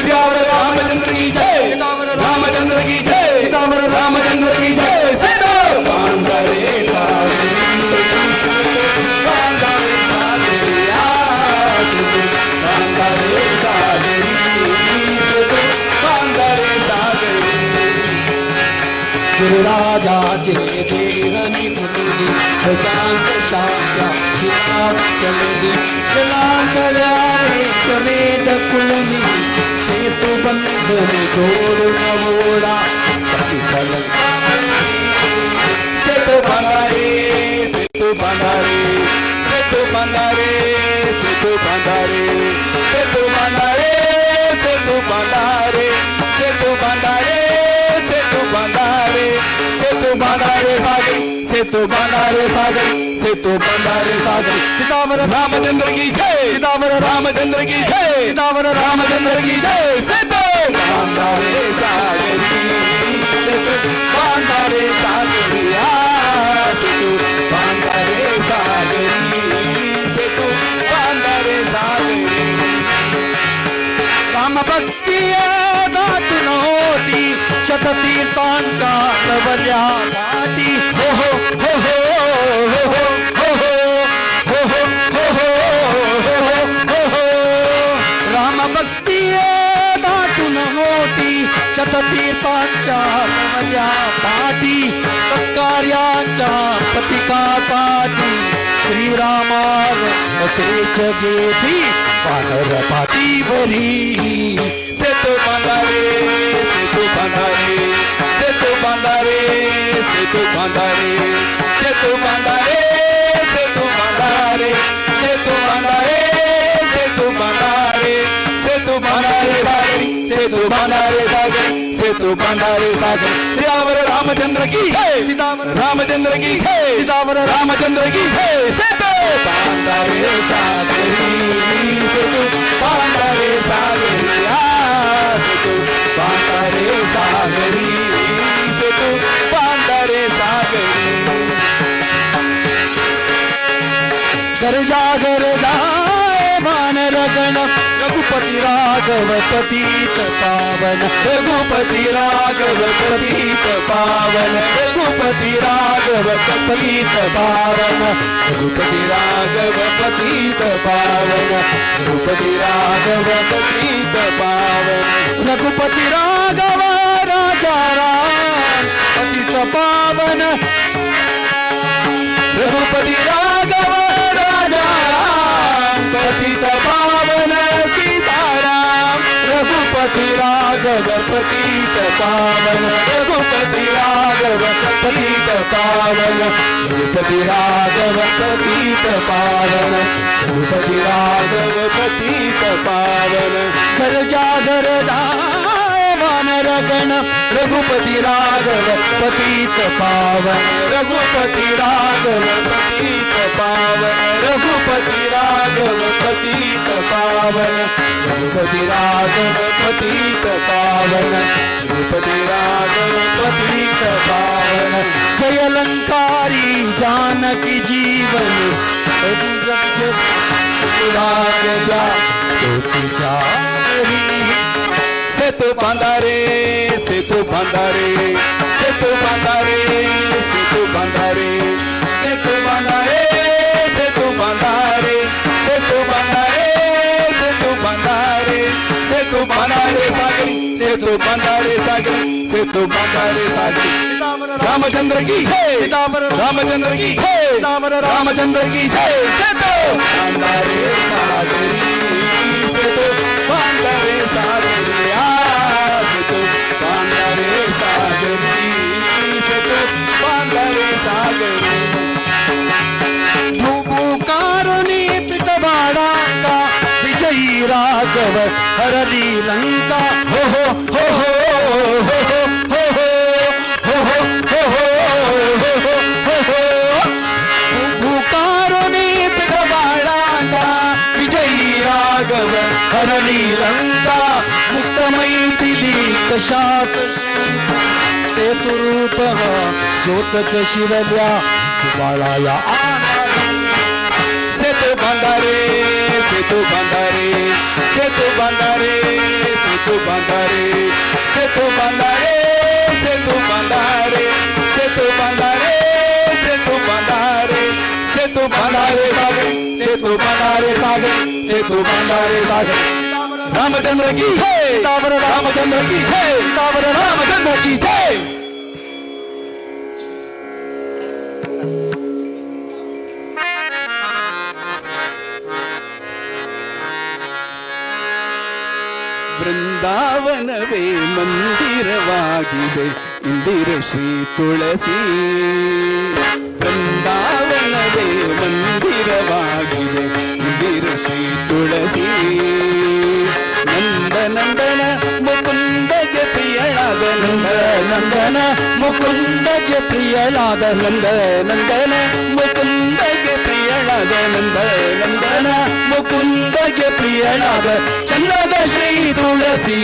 सियावर रामचंद्र की जय रामचंद्र की जय सियावर रामचंद्र की जय सेतु बंधारे राजाचे देहनी मुनी शांत शांत्या हिराव चलदी जलांतर्यावे समेत कुलनी सेतु बंधन जोड़ नवोरा प्रतिफल सेतु बनारे सेतु बंधारे सेतु बंधारे सेतु बंधारे सेतु बंधारे सेतु बंधारे सेतु बंधारे सेतु बंधारे सागर सेतु बंधारे सागर सेतु बंधारे सागर सीतावर रामचंद्र की जय सीतावर रामचंद्र की जय सीतावर रामचंद्र की जय सेतु बंधारे सागर सेतु बंधारे सागरिया सेतु बंधारे सागरी सेतु बंधारे सागरी राम भक्तिय दाटून होती शततीर्थांच्या नवल्या दाटी हो हो हो हो हो हो हो हो हो हो हो राम भक्तिय दाटून होती शततीर्थांच्या नवल्या दाटी सत्कार्याच्या प्रतिकासाठी श्रीरामार कथेच गेली पानर पाठीवरी सेतु बंधारे सेतु बंधारे सेतु बंधारे सेतु बंधारे सेतु बंधारे सेतु बंधारे सेतु बंधारे सेतु बंधारे सेतु बंधारे सागर सेतु बंधारे सागर सेतु बंधारे सागर सीतावर रामचंद्र की जय सीतावर रामचंद्र की जय सीतावर रामचंद्र की जय सेतु बंधारे सागरी सेतु बंधारे सागरिया सेतु बंधारे सागरी सेतु बंधारे सागरी गरजा गरजा वानर गण रघुपति राघव पतित पावन रघुपति राघव पतित पावन रघुपति राघव पतित पावन रघुपति राघव पतित पावन रघुपति राघव पतित पावन रघुपति राघव राजा राम पतित पावन रघुपति राघव राजा राम पतित पावन सीताराम रघुपति राघव पतित पावन रघुपति राघव पतित पावन रघुपति राघव पतित पावन रघुपति राघव पतित पावन गरजा गरजा वानर गण रघुपति राघव पतित पावन रघुपति राघव पतित पावन रघुपति राघव पतित पावन रघुपति राघव पतित पावन रघुपति राघव पतित पावन जय अलंकारी जानकी जीवन राजा तुझा सेतु बंधारे सेतु बंधारे सेतु बंधारे सेतु बंधारे सेतु बंधारे सेतु बंधारे सेतु बंधारे सेतु बंधारे सेतु बंधारे सागर सेतु बंधारे सागर सेतु बंधारे सागर रामचंद्र की जय रामचंद्र की जय रामचंद्र की जय सेतु बंधारे सागरी सेतु बंधारे सागरिया सेतु बंधारे सागरी सेतु बंधारे सागरी भूभूकारुणी पितवाडांका विजयी राघव हरली लंका हो हो हो हो हो हो हो हो हो हो हो भूभूकारुणी पितवाडांका विजयी राघव हरली लंका मुक्तमयी दिली कशात सेतुरूप ज्योतच शिवल्या बाळाया सेतु बंधारे सेतु बंधारे सेतु बंधारे सेतु बंधारे सेतु बंधारे सेतु बंधारे सेतु बंधारे सेतु बंधारे सेतु बंधारे सागर सेतु बंधारे सागर सेतु बंधारे सागर रामचंद्र की जय रामचंद्र की जय रामचंद्र की जय ವೃಂದಾವನವೇ ಮಂದಿರವಾಗಿದೆ ಇಂದಿರ ಶ್ರೀ ತುಳಸಿ ವೃಂದಾವನವೇ ಮಂದಿರವಾಗಿದೆ ಪ್ರಿಯಳಾದ ನಂದ ನಂದನ ಮುಕುಂದಗೆ ಪ್ರಿಯಳಾದ ನಂದ ನಂದನ ಮುಕುಂದಗೆ ಪ್ರಿಯಳಾದ ಚನ್ನದ ಶ್ರೀ ತುಳಸಿ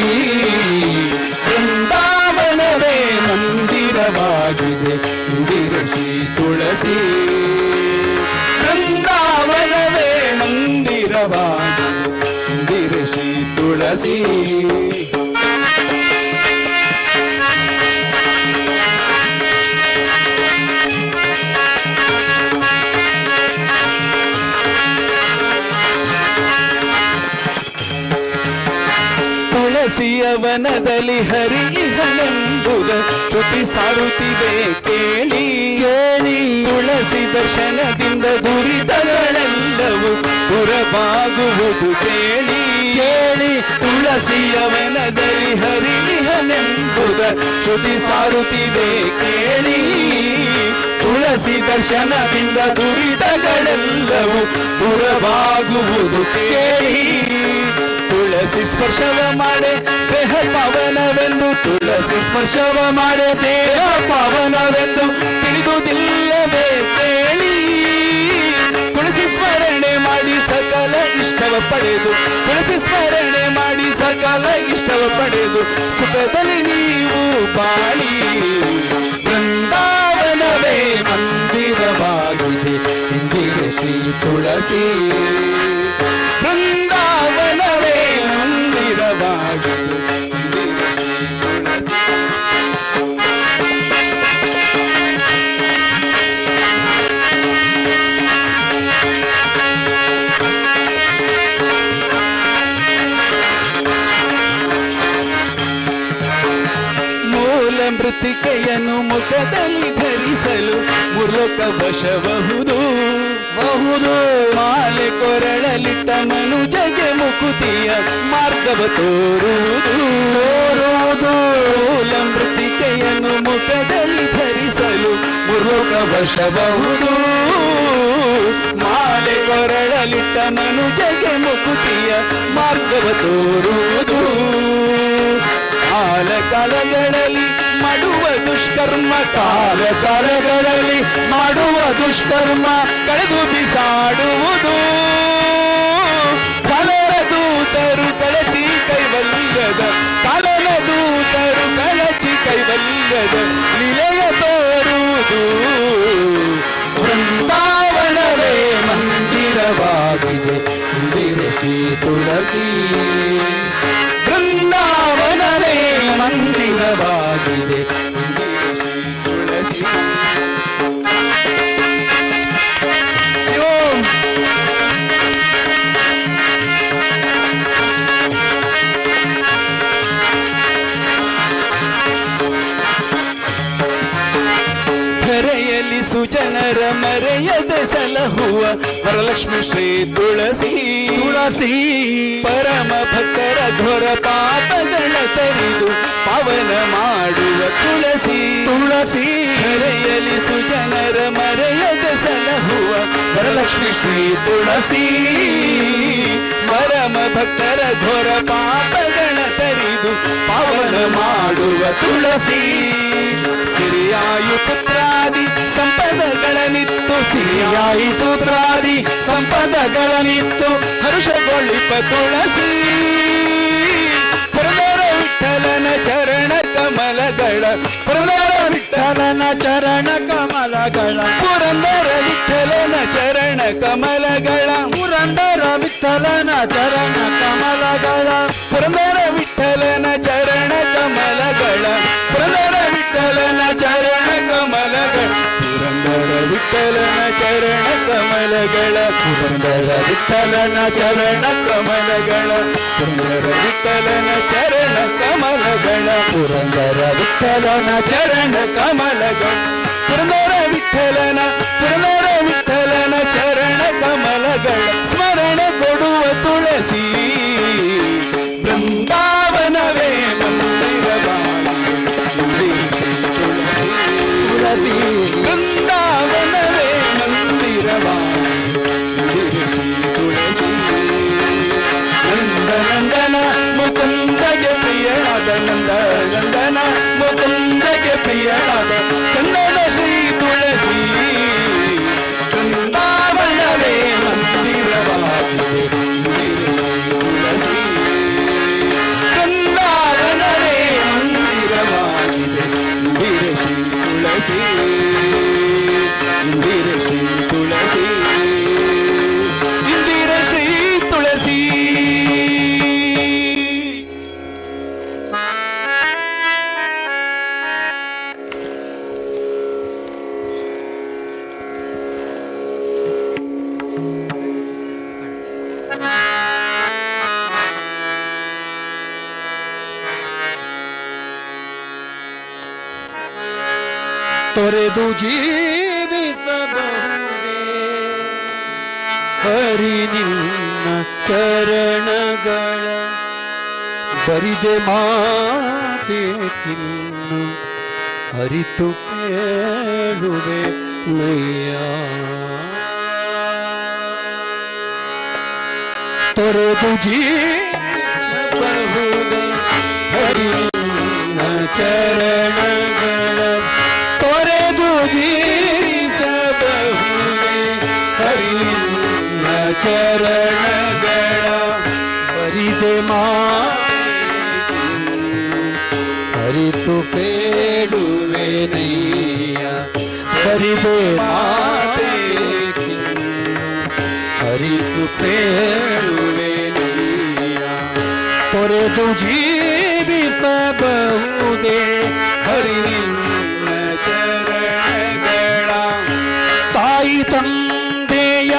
ಬೃಂದಾವನವೇ ಮಂದಿರವಾಗಿದೆ ಮಂದಿರ ಶ್ರೀ ತುಳಸಿ ಬೃಂದಾವನವೇ ಮಂದಿರವಾಗಿದೆ ಮಂದಿರ ಶ್ರೀ ತುಳಸಿ ತುಳಸಿಯವನದಲ್ಲಿ ಹರಿಹನೆಂಬುದ ಶ್ರುತಿ ಸಾರುತ್ತಿದೆ ಕೇಳಿ ಕೇಳಿ ತುಳಸಿ ದರ್ಶನದಿಂದ ದುರಿತಗಳೆಲ್ಲವೂ ದೂರವಾಗುವುದು ಕೇಳಿ ಕೇಳಿ ತುಳಸಿಯವನದಲ್ಲಿ ಹರಿಹನೆಂಬುದ ಶ್ರುತಿ ಸಾರುತ್ತಿದೆ ಕೇಳಿ ತುಳಸಿ ದರ್ಶನದಿಂದ ದುರಿತಗಳೆಲ್ಲವೂ ದೂರವಾಗುವುದು ಕೇಳಿ ತುಳಸಿ ಸ್ಪರ್ಶವ ಮಾಡೆ ದೇಹ ಪಾವನವೆಂದು ತುಳಸಿ ಸ್ಪರ್ಶವ ಮಾಡೆ ದೇಹ ಪಾವನವೆಂದು ತಿಳಿದುದಿಲ್ಲವೇ ಕೇಳಿ ತುಳಸಿ ಸ್ಮರಣೆ ಮಾಡಿ ಸಕಲ ಇಷ್ಟವ ಪಡೆದು ತುಳಸಿ ಸ್ಮರಣೆ ಮಾಡಿ ಸಕಲ ಇಷ್ಟವ ಪಡೆದು ಸುಖದಲ್ಲಿ ನೀವು ಬಾಳಿ ಬೃಂದಾವನವೇ ಮಂದಿರವಾಗಿದೆ ಇಂದಿರ ಶ್ರೀ ತುಳಸಿ ಬೃಂದಾವನವೇ ಮಂದಿರವಾಗಿದೆ ಮೂಲ ಮೃತ್ತಿಕೆಯನ್ನು ಮುಖದಲ್ಲಿ ಧರಿಸಲು ಮುರುಕ ವಶಬಹುದು ಬಹುದು ಮಾಲೆ ಕೊರಳಲಿಟ್ಟ ಮನುಜಗೆ ಮುಕುತಿಯ ಮಾರ್ಗವ ತೋರುವುದು ತೋರುವುದು ಮೂಲ ಮೃತ್ತಿಕೆಯನ್ನು ಮುಖದಲ್ಲಿ ಧರಿಸಲು ಮುರುಕ ವಶಬಹುದು ಮಾಲೆ ಕೊರಳಲಿಟ್ಟ ಮನುಜಗೆ ಮುಕುತಿಯ ಮಾರ್ಗವ ತೋರುವುದು ಕಾಲಗಳಲ್ಲಿ ಮಾಡುವ ದುಷ್ಕರ್ಮ ಕಾಲಗಳಲ್ಲಿ ಮಾಡುವ ದುಷ್ಕರ್ಮ ಕಳೆದು ಬಿಸಾಡುವುದು ಫಲರ ದೂತರು ಕಳಚಿ ಕೈವಲ್ಲದ ಕಾಲನ ದೂತರು ಕಳಚಿ ಕೈವಲ್ಲದ ನಿಲಯ ತೋರುವುದು ಬೃಂದಾವನವೇ ಮಂದಿರವಾಗಿದೆ ಮಂದಿರ ಶ್ರೀ ತುಳಸಿ ಬೃಂದಾವನವೇ ಮಂದಿರವಾಗಿದೆ ತುಳಸಿ ಧರೆಯಲ್ಲಿ ಸುಜನರ ಮರೆಯದ ಸಲಹುವ ವರಲಕ್ಷ್ಮಿ ಶ್ರೀ ತುಳಸಿ ತುಳಸಿ ಪರಮ ಭಕ್ತರ ಘೋರ ಪಾಪಗಳ ತರಿದು ಪವನ ಮಾಡುವ ತುಳಸಿ ತುಳಸಿ ಧರೆಯಲ್ಲಿ ಸುಜನರ ಮರೆಯದ ಸಲಹುವ ವರಲಕ್ಷ್ಮಿ ಶ್ರೀ ತುಳಸಿ ಪರಮ ಭಕ್ತರ ಘೋರ ಪಾಪಗಳ ತರಿದು ಪವನ ಮಾಡುವ ತುಳಸಿ ಸಿರಿಯಾಯು ಪುತ್ರಾದಿ ಸಂಪದಗಳನಿತ್ತು ಸಿರಿಯಾಯಿ ಪುತ್ರಾದಿ ಸಂಪದಗಳನಿತ್ತು ಹರುಷಗೊಳಿಪ ತುಳಸಿ ಪುರದರ ವಿಠಲನ ಚರಣ ಕಮಲಗಳ ಪುರದರ ವಿಠಲನ ಚರಣ ಕಮಲಗಳ ಪುರಂದರ ವಿಠಲನ ಚರಣ ಕಮಲಗಳ ಪುರಂದರ ವಿಠಲನ ಚರಣ ಕಮಲಗಳ ಪುರಂದರ ವಿಠಲನ ಚರಣ ಕಮಲಗಳ ಪುರಂದರ ವಿಠಲನ ಚರಣ ಕಮಲಗಳ ಪುರಂದರ ವಿಠಲನ ಚರಣ ಕಮಲಗಳ ಪುರಂದರ ವಿಠಲನ ಚರಣ ಕಮಲಗಳ ಪುರಂದರ ವಿಠಲನ ಚರಣ ಕಮಲಗಳ ಪುರಂದರ ವಿಠಲನ ಚರಣ ಕಮಲಗಳ ಪುರಂದರ ವಿಠಲನ ಚರಣ ಕಮಲಗಳ ಸ್ಮರಣೆ ಕೊಡುವ ತುಳಸಿ ಬೃಂದಾವನವೇ ಮಂದಿರವಾಗಿದೆ ತುಳಸಿ ಬೃಂದಾವನವೇ ಮಂದಿರವಾಗಿದೆ ತುಳಸಿ ನಂದನಂದನ ಮುಕುಂದಗೆ ಪ್ರಿಯನಾದ ನಂದನಂದನ ಮುಕುಂದಗೆ ಪ್ರಿಯರಾದ ಚಂದನ ಶ್ರೀ ತುಳಸಿ ಬೃಂದಾವನವೇ ಮಂದಿರವಾಗಿದೆ ತುಳಸಿ ಬೃಂದಾವನವೇ ಮಂದಿರವಾಗಿದೆ ಶ್ರೀ ತುಳಸಿ ತುಳಸಿ ಇಂದಿರ ಶ್ರೀ ತುಳಸಿ. ತೊರೆದು ಜೀವಿಸಬಹುದೇ ಹರಿ ನಿನ್ನ ಚರಣಗಳ ಬರಿದೆ ಮಾತೆ ಕಿನ್ನು ಅರಿತು ಕೇಳುವೆ ನಯ್ಯ. ತೊರೆದು ಜೀವಿಸಬಹುದೇ ಹರಿ ನಿನ್ನ ಚರಣಗಳ ತೊರೆದು ಜೀವಿಸಬಹುದೇ ಹರಿ ನಿನ್ನ ಚರಣಗಳ ಬರಿದೆ ಹರಿತು ಬೇಡುವೆ ನಯ್ಯ ಬರಿದೆ ಮಾತೆ ಹರಿತು ಬೇಡುವೆ ನಯ್ಯ. ತೊರೆದು ಜೀವಿಸಬಹುದೇ ಹರಿ ನಿನ್ನ ಚರಣಗಳ ತಾಯಿ ತಂದೆಯ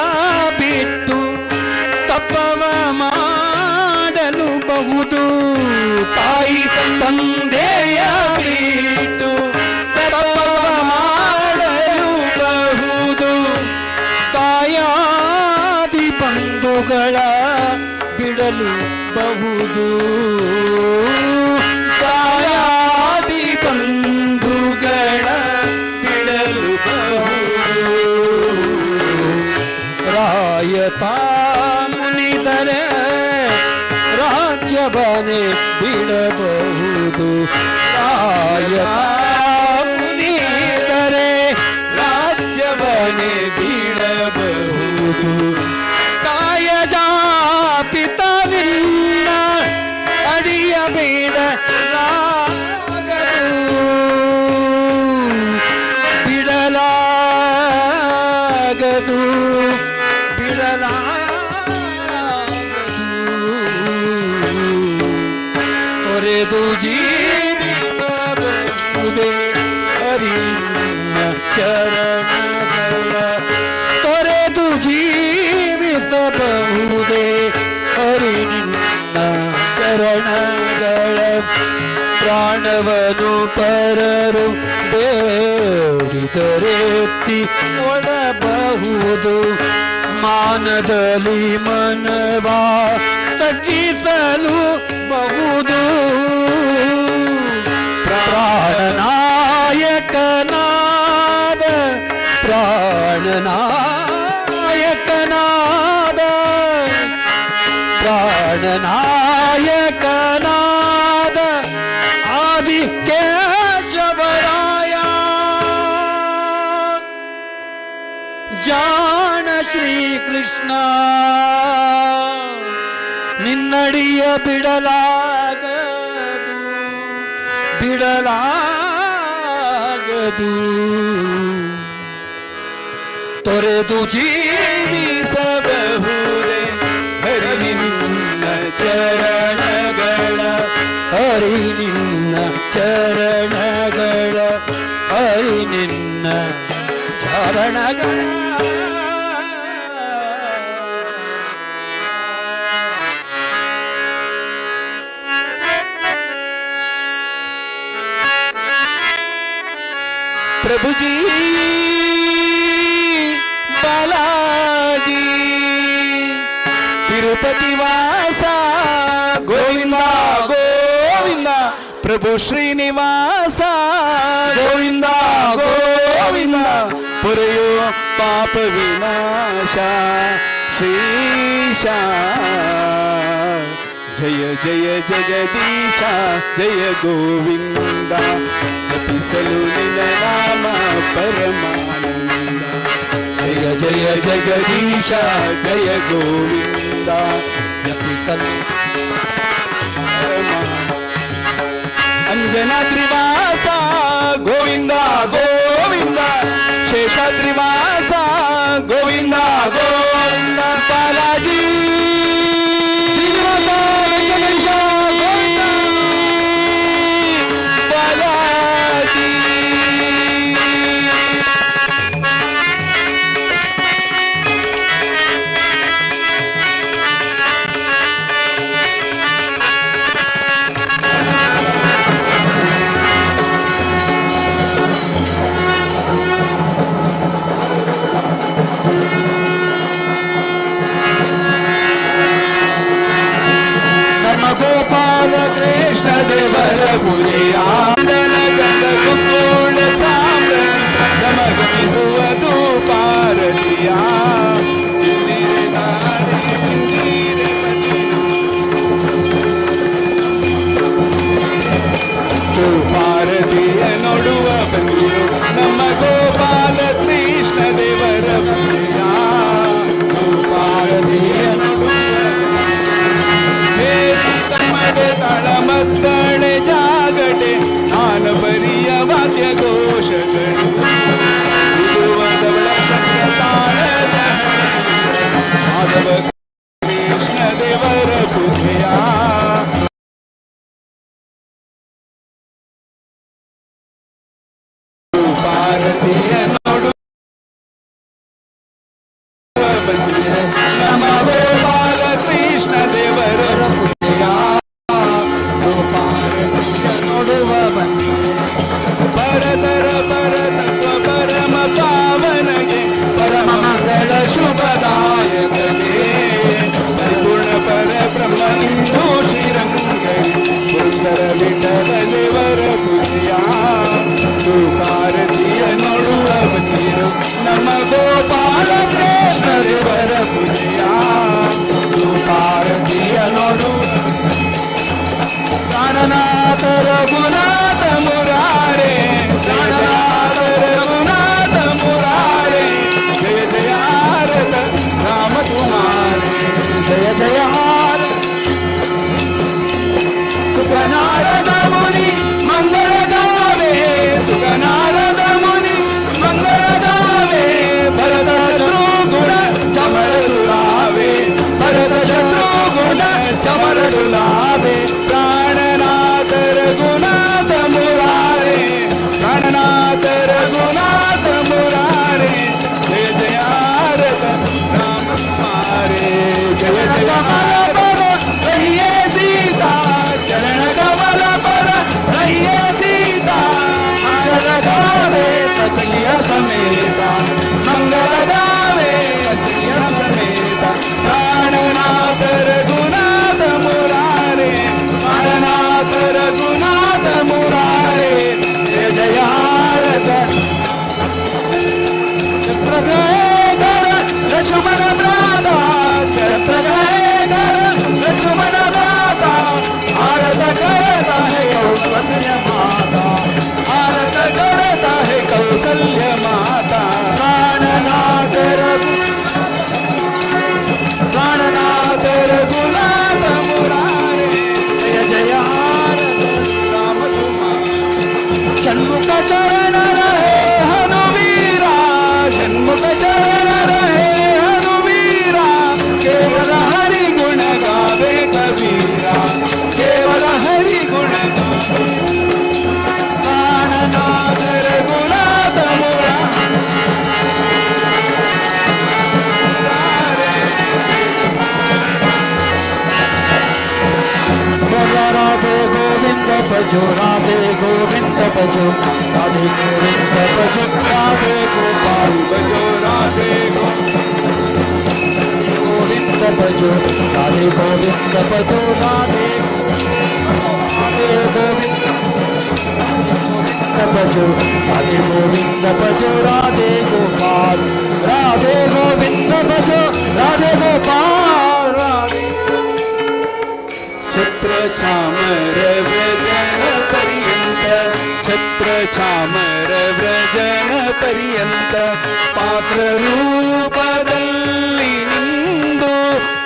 ಬಿಟ್ಟು ತಪವ ಮಾಡಲು ಬಹುದು ತಾಯಿ ತಂದೆಯ ಬಿಟ್ಟು ತಪವ ಮಾಡಲು ಬಹುದು ತಾಯಾದಿ ಬಂಧುಗಳ ಬಿಡಲು ಬಹುದು ತಾಯಾದಿ ಬಂಧುಗಳ ಬಿಡಲು ಬಹುದು ರಾಯತ ಮುನಿದರೆ ರಾಜ್ಯವನೇ ಬಿಡಬಹುದು ರಾಯತ ಮುನಿದರೆ ರಾಜ್ಯವನೇ ಬಿಡಬಹುದು ಕಾಯ ಜಾಪಿತವಿಲ್ಲ ಅಡಿಯ ಬಿಡಲಾಗದು ತೊರೆದು ಜೀವಿಸಬಹುದೇ ಹರಿ ನಿನ್ನ ಚರಣಗಳ ತೊರೆದು ಜೀವಿಸಬಹುದೇ ಹರಿ ನಿನ್ನ ಚರಣಗಳ ಪ್ರಾಣವನು ಪರರು ಬೇಡಿದರೆತ್ತಿ ಕೊಡಬಹುದು ಮಾನದಲ್ಲಿ ಮನವ ತಗ್ಗಿಸಲು ಬಹುದು ಪ್ರಾಣನಾಯಕನಾದ ಪ್ರಾಣನಾಯಕನಾದ ಪ್ರಾಣನಾಯಕನಾದ ಆದಿ ಕೇಶವರಾಯ ಜಾಣ ಶ್ರೀಕೃಷ್ಣ ನಿನ್ನಡಿಯ ಬಿಡಲಾಗದು ತೊರೆದು ಜೀವಿಸಬಹುದೇ ಹರಿ ನಿನ್ನ ಚರಣಗಳ ಹರಿ ನಿನ್ನ ಚರಣಗಳ ಹರಿ ನಿನ್ನ ಚರಣಗಳ प्रभु जी बालाजी तिरुपति वासा गोविंदा गोविंदा प्रभु श्रीनिवास गोविंदा गोविंदा पुरयो पाप विनाशा श्रीशा ಜಯ ಜಯ ಜಗದೀಶ ಜಯ ಗೋವಿಂದ ಜಪಿಸಲು ನಿನ್ನ ನಾಮ ಪರಮಾನಂದ. ಜಯ ಜಯ ಜಗದೀಶ ಜಯ ಗೋವಿಂದ ಜಪಿಸಲು ಅಂಜನಾದ್ರಿವಾಸ ಗೋವಿಂದ ಗೋವಿಂದ ಶೇಷಾದ್ರಿವಾಸ ಗೋವಿಂದ ಗೋವಿಂದ ಬಾಲಾಜಿ ಶ್ರೀನಿವಾಸ ವೆಂಕಟೇಶ ಗೋವಿಂದ ಬಾಲಾಜಿ. ಗೋಪಾಲ ಕೃಷ್ಣ ದೇವರ ಪುಲಿಯಾದನ ಗಂಧ ಕುಂಕುಳ ಸಾಮ್ರ ನಮಗಮಿಸುವುದು ಪಾರತಿಯ ಪಾರತಿಯ ನೋಡುವ ಬಂದಿರು ನಮ್ಮ ಗೋಪಾಲ ಕೃಷ್ಣ ದೇವರ ಪುಲಿಯ ಪಾರತಿಯ ನೋಡುವ ತಳಮತ್ತಳೆ ಜಾಗಟೆ ನಾನ ಬರಿಯ ವಾದ್ಯ ಘೋಷಗಳು ಮಾಧವ ಕೃಷ್ಣ ದೇವರ ಪೂಜೆಯ ಪಾರ್ವತಿಯ ನೋಡು ನಮ್ಮ ಗೋಪಾಲ ಕೃಷ್ಣ ದೇವರ ಪೂಜೆಯ ಪರತರ ಪರತತ್ವ ಪರಮ ಪಾವನಗೆ ಪರಮ ಮಂಗಳ ಶುಭದಾಯಕಗೆ ಪರಿಪೂರ್ಣ ಪರ ಬ್ರಹ್ಮಂದು ಶ್ರೀರಂಗಳಿ ಸುಂದರ ವಿಠಲ ದೇವರ ಪೂಜೆಯ ಭಾರತೀಯ ನೋಡುವ ಬಂದಿರು ನಮ್ಮ ಗೋಪಾಲ ಕೃಷ್ಣ ದೇವರ ಪೂಜೆಯ ಭಾರತೀಯ ನೋಡುವ ಪ್ರಾಣನಾಥ ರಘುನಾಥ ಮುರಾರೆ ಪ್ರಾಣನಾಥ ರಘುನಾಥ ಮುರಾರೆ ಜಯ ಜಯ ಆರತ ರಾಮ ಕುಮಾರೆ ಜಯ ಜಯ ಸುಖನಾರದ ಮುನಿ ಮಂಗಳ ಗಾವೆ ಸುಖನಾರದ ಮುನಿ ಮಂಗಳ ಗಾವೆ ಭರತ ಶತ್ರುಗುಣ ಚಮರದುಲಾವೆ ಭರತ ಶತ್ರುಗುಣ ಚಮರದುಲಾವೆ ಪ್ರಾಣನಾಥ ರಘುನಾಥ ಮುರಾರೆ ಪ್ರಾಣನಾಥ ರಘುನಾಥ ಮುರಾರೆ ಜಯ ಜಯ ಆರತ ರಾಮ ಕುಮಾರೆ ಜಯ ಜಯ ಪರ ರಹಿಯೇ ಸೀತಾ ಚರಣ ಕಮಲ ಪರ ರಹಿಯೇ ಸೀತಾ ಮಂಗಲ ಗಾವೆ ಕಸಲಿಯ ಸಮೇತ ಮಂಗಲ ಗಾವೆ ಕಸಲಿಯ ಸಮೇತ ಪ್ರಾಣನಾಥ ರಘುನಾಥ ಮುರಾರೆ ಪ್ರಾಣನಾಥ ರಘುನಾಥ ಮುರಾರೆ ಜಯ ಜಯಾರತ ಚಕ್ರಧರ ಲಕ್ಷ್ಮಣ ಭ್ರಾತ ಚಕ್ರಧರ ಲಕ್ಷ್ಮಣ ಭ್ರಾತ ಆರತ ಕರತ ಹೇ ಕೌಸಲ್ಯ ಮಾತಾ ಆರತ ಕರತ ಹೇ ಕೌಸಲ್ಯ ಮಾತಾ ಪ್ರಾಣನಾಥ ಪ್ರಾಣನಾಥ ರಘುನಾಥ ಮುರಾರೆ ಜಯ ಜಯ ರಾಮ ಷಣ್ಮುಖ ಶರಣ ರಹೇ ಹನುವೀರ ಷಣ್ಮುಖ ಶರಣ ರಹೇ ಹನುವೀರ ಕೇವಲ ಹರಿ ಗುಣ ಗಾವೆ ಕಬೀರ ಕೇವಲ ಹರಿ ಗುಣ ಪ್ರಾಣನಾಥ ರಘುನಾಥ राधे गोविंद भजो राधे गोविंद भजो राधे गोविंद भजो राधे गोपाल भजो राधे गोविंद भजो राधे गोविंद भजो राधे गोविंद भजो राधे गोविंद भजो राधे गोपाल राधे गोविंद भजो राधे गोपाल राधे ಚಾಮರ ವ್ರಜನ ಪರ್ಯಂತ ಛತ್ರ ಚಾಮರ ವ್ರಜನ ಪರ್ಯಂತ ಪಾತ್ರ ರೂಪದಲ್ಲಿ ನಿಂದು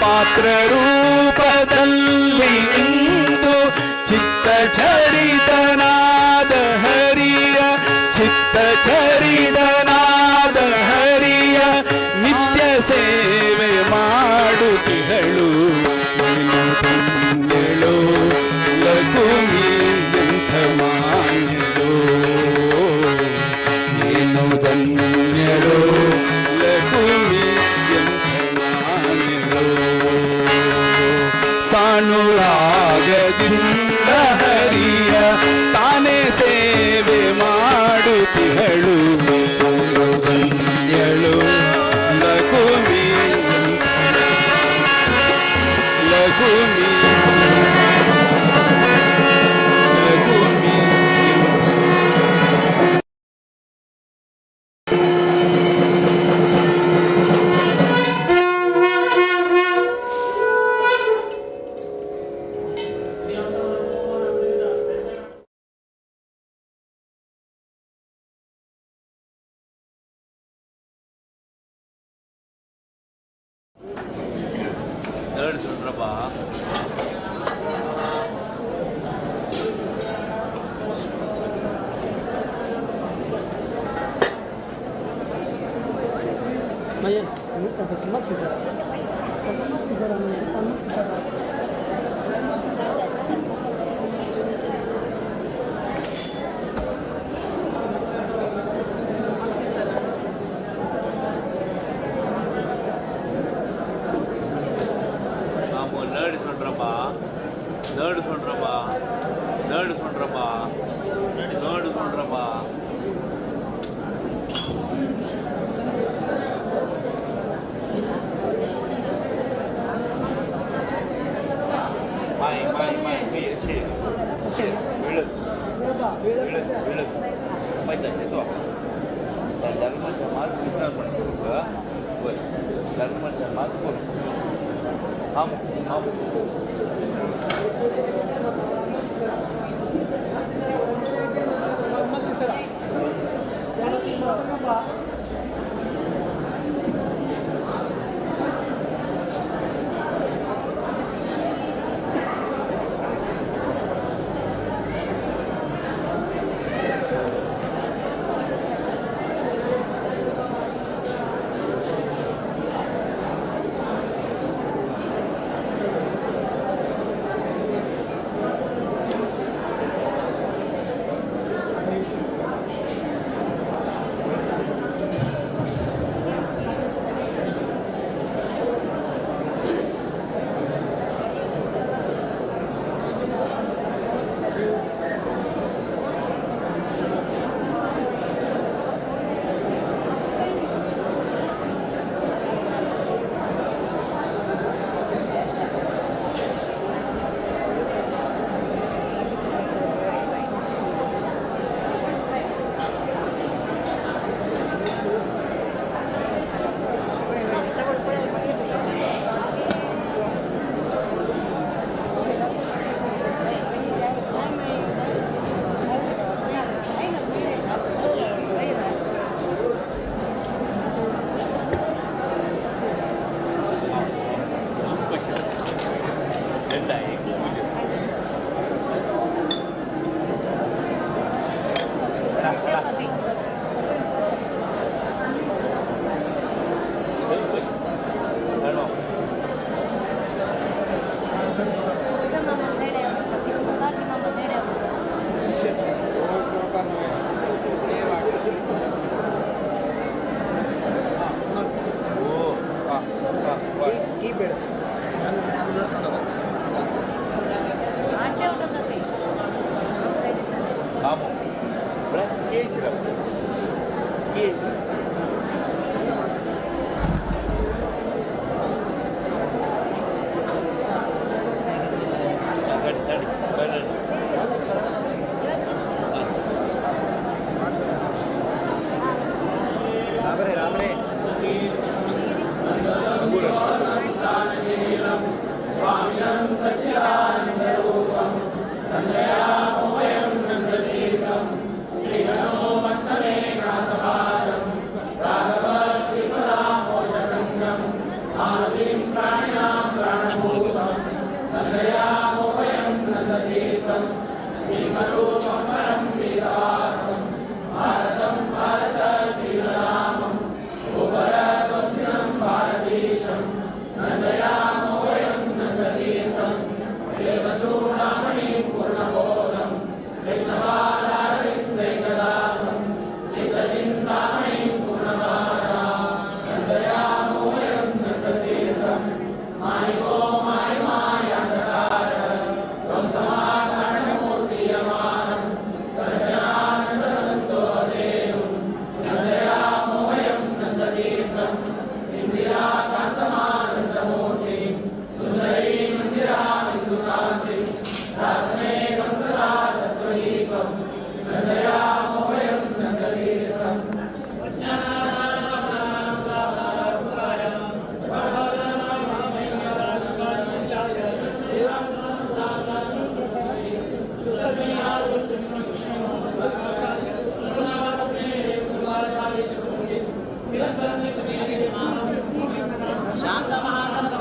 ಪಾತ್ರ ರೂಪದಲ್ಲಿ ನಿಂದು ಚಿತ್ತ ಚರಿತನಾದ ಹರಿಯ ಚಿತ್ತ ಚರಿತನಾದ ಹರಿಯ ನಿತ್ಯ ಸೇವೆ ಮಾಡುತ್ತಿಹಳು ನೀನು ಧನ್ಯಳು ಲಘುಮಿ ಎಂಥ ಮಾನ್ಯಳು ನೀನು ಧನ್ಯಳು ಲಘುಮಿ ಎಂಥ ಮಾನ್ಯಳು ಸಾಣುರಾಗದಿಂದ ಹರಿಯ ತಾನೇ ಸೇವೆ ಮಾಡುತ್ತಿಹಳು ಧನ್ಯಳು ಲಘುಮಿ ಲಘುಮಿ ಲಘುಮಿ శాంత మహాగణ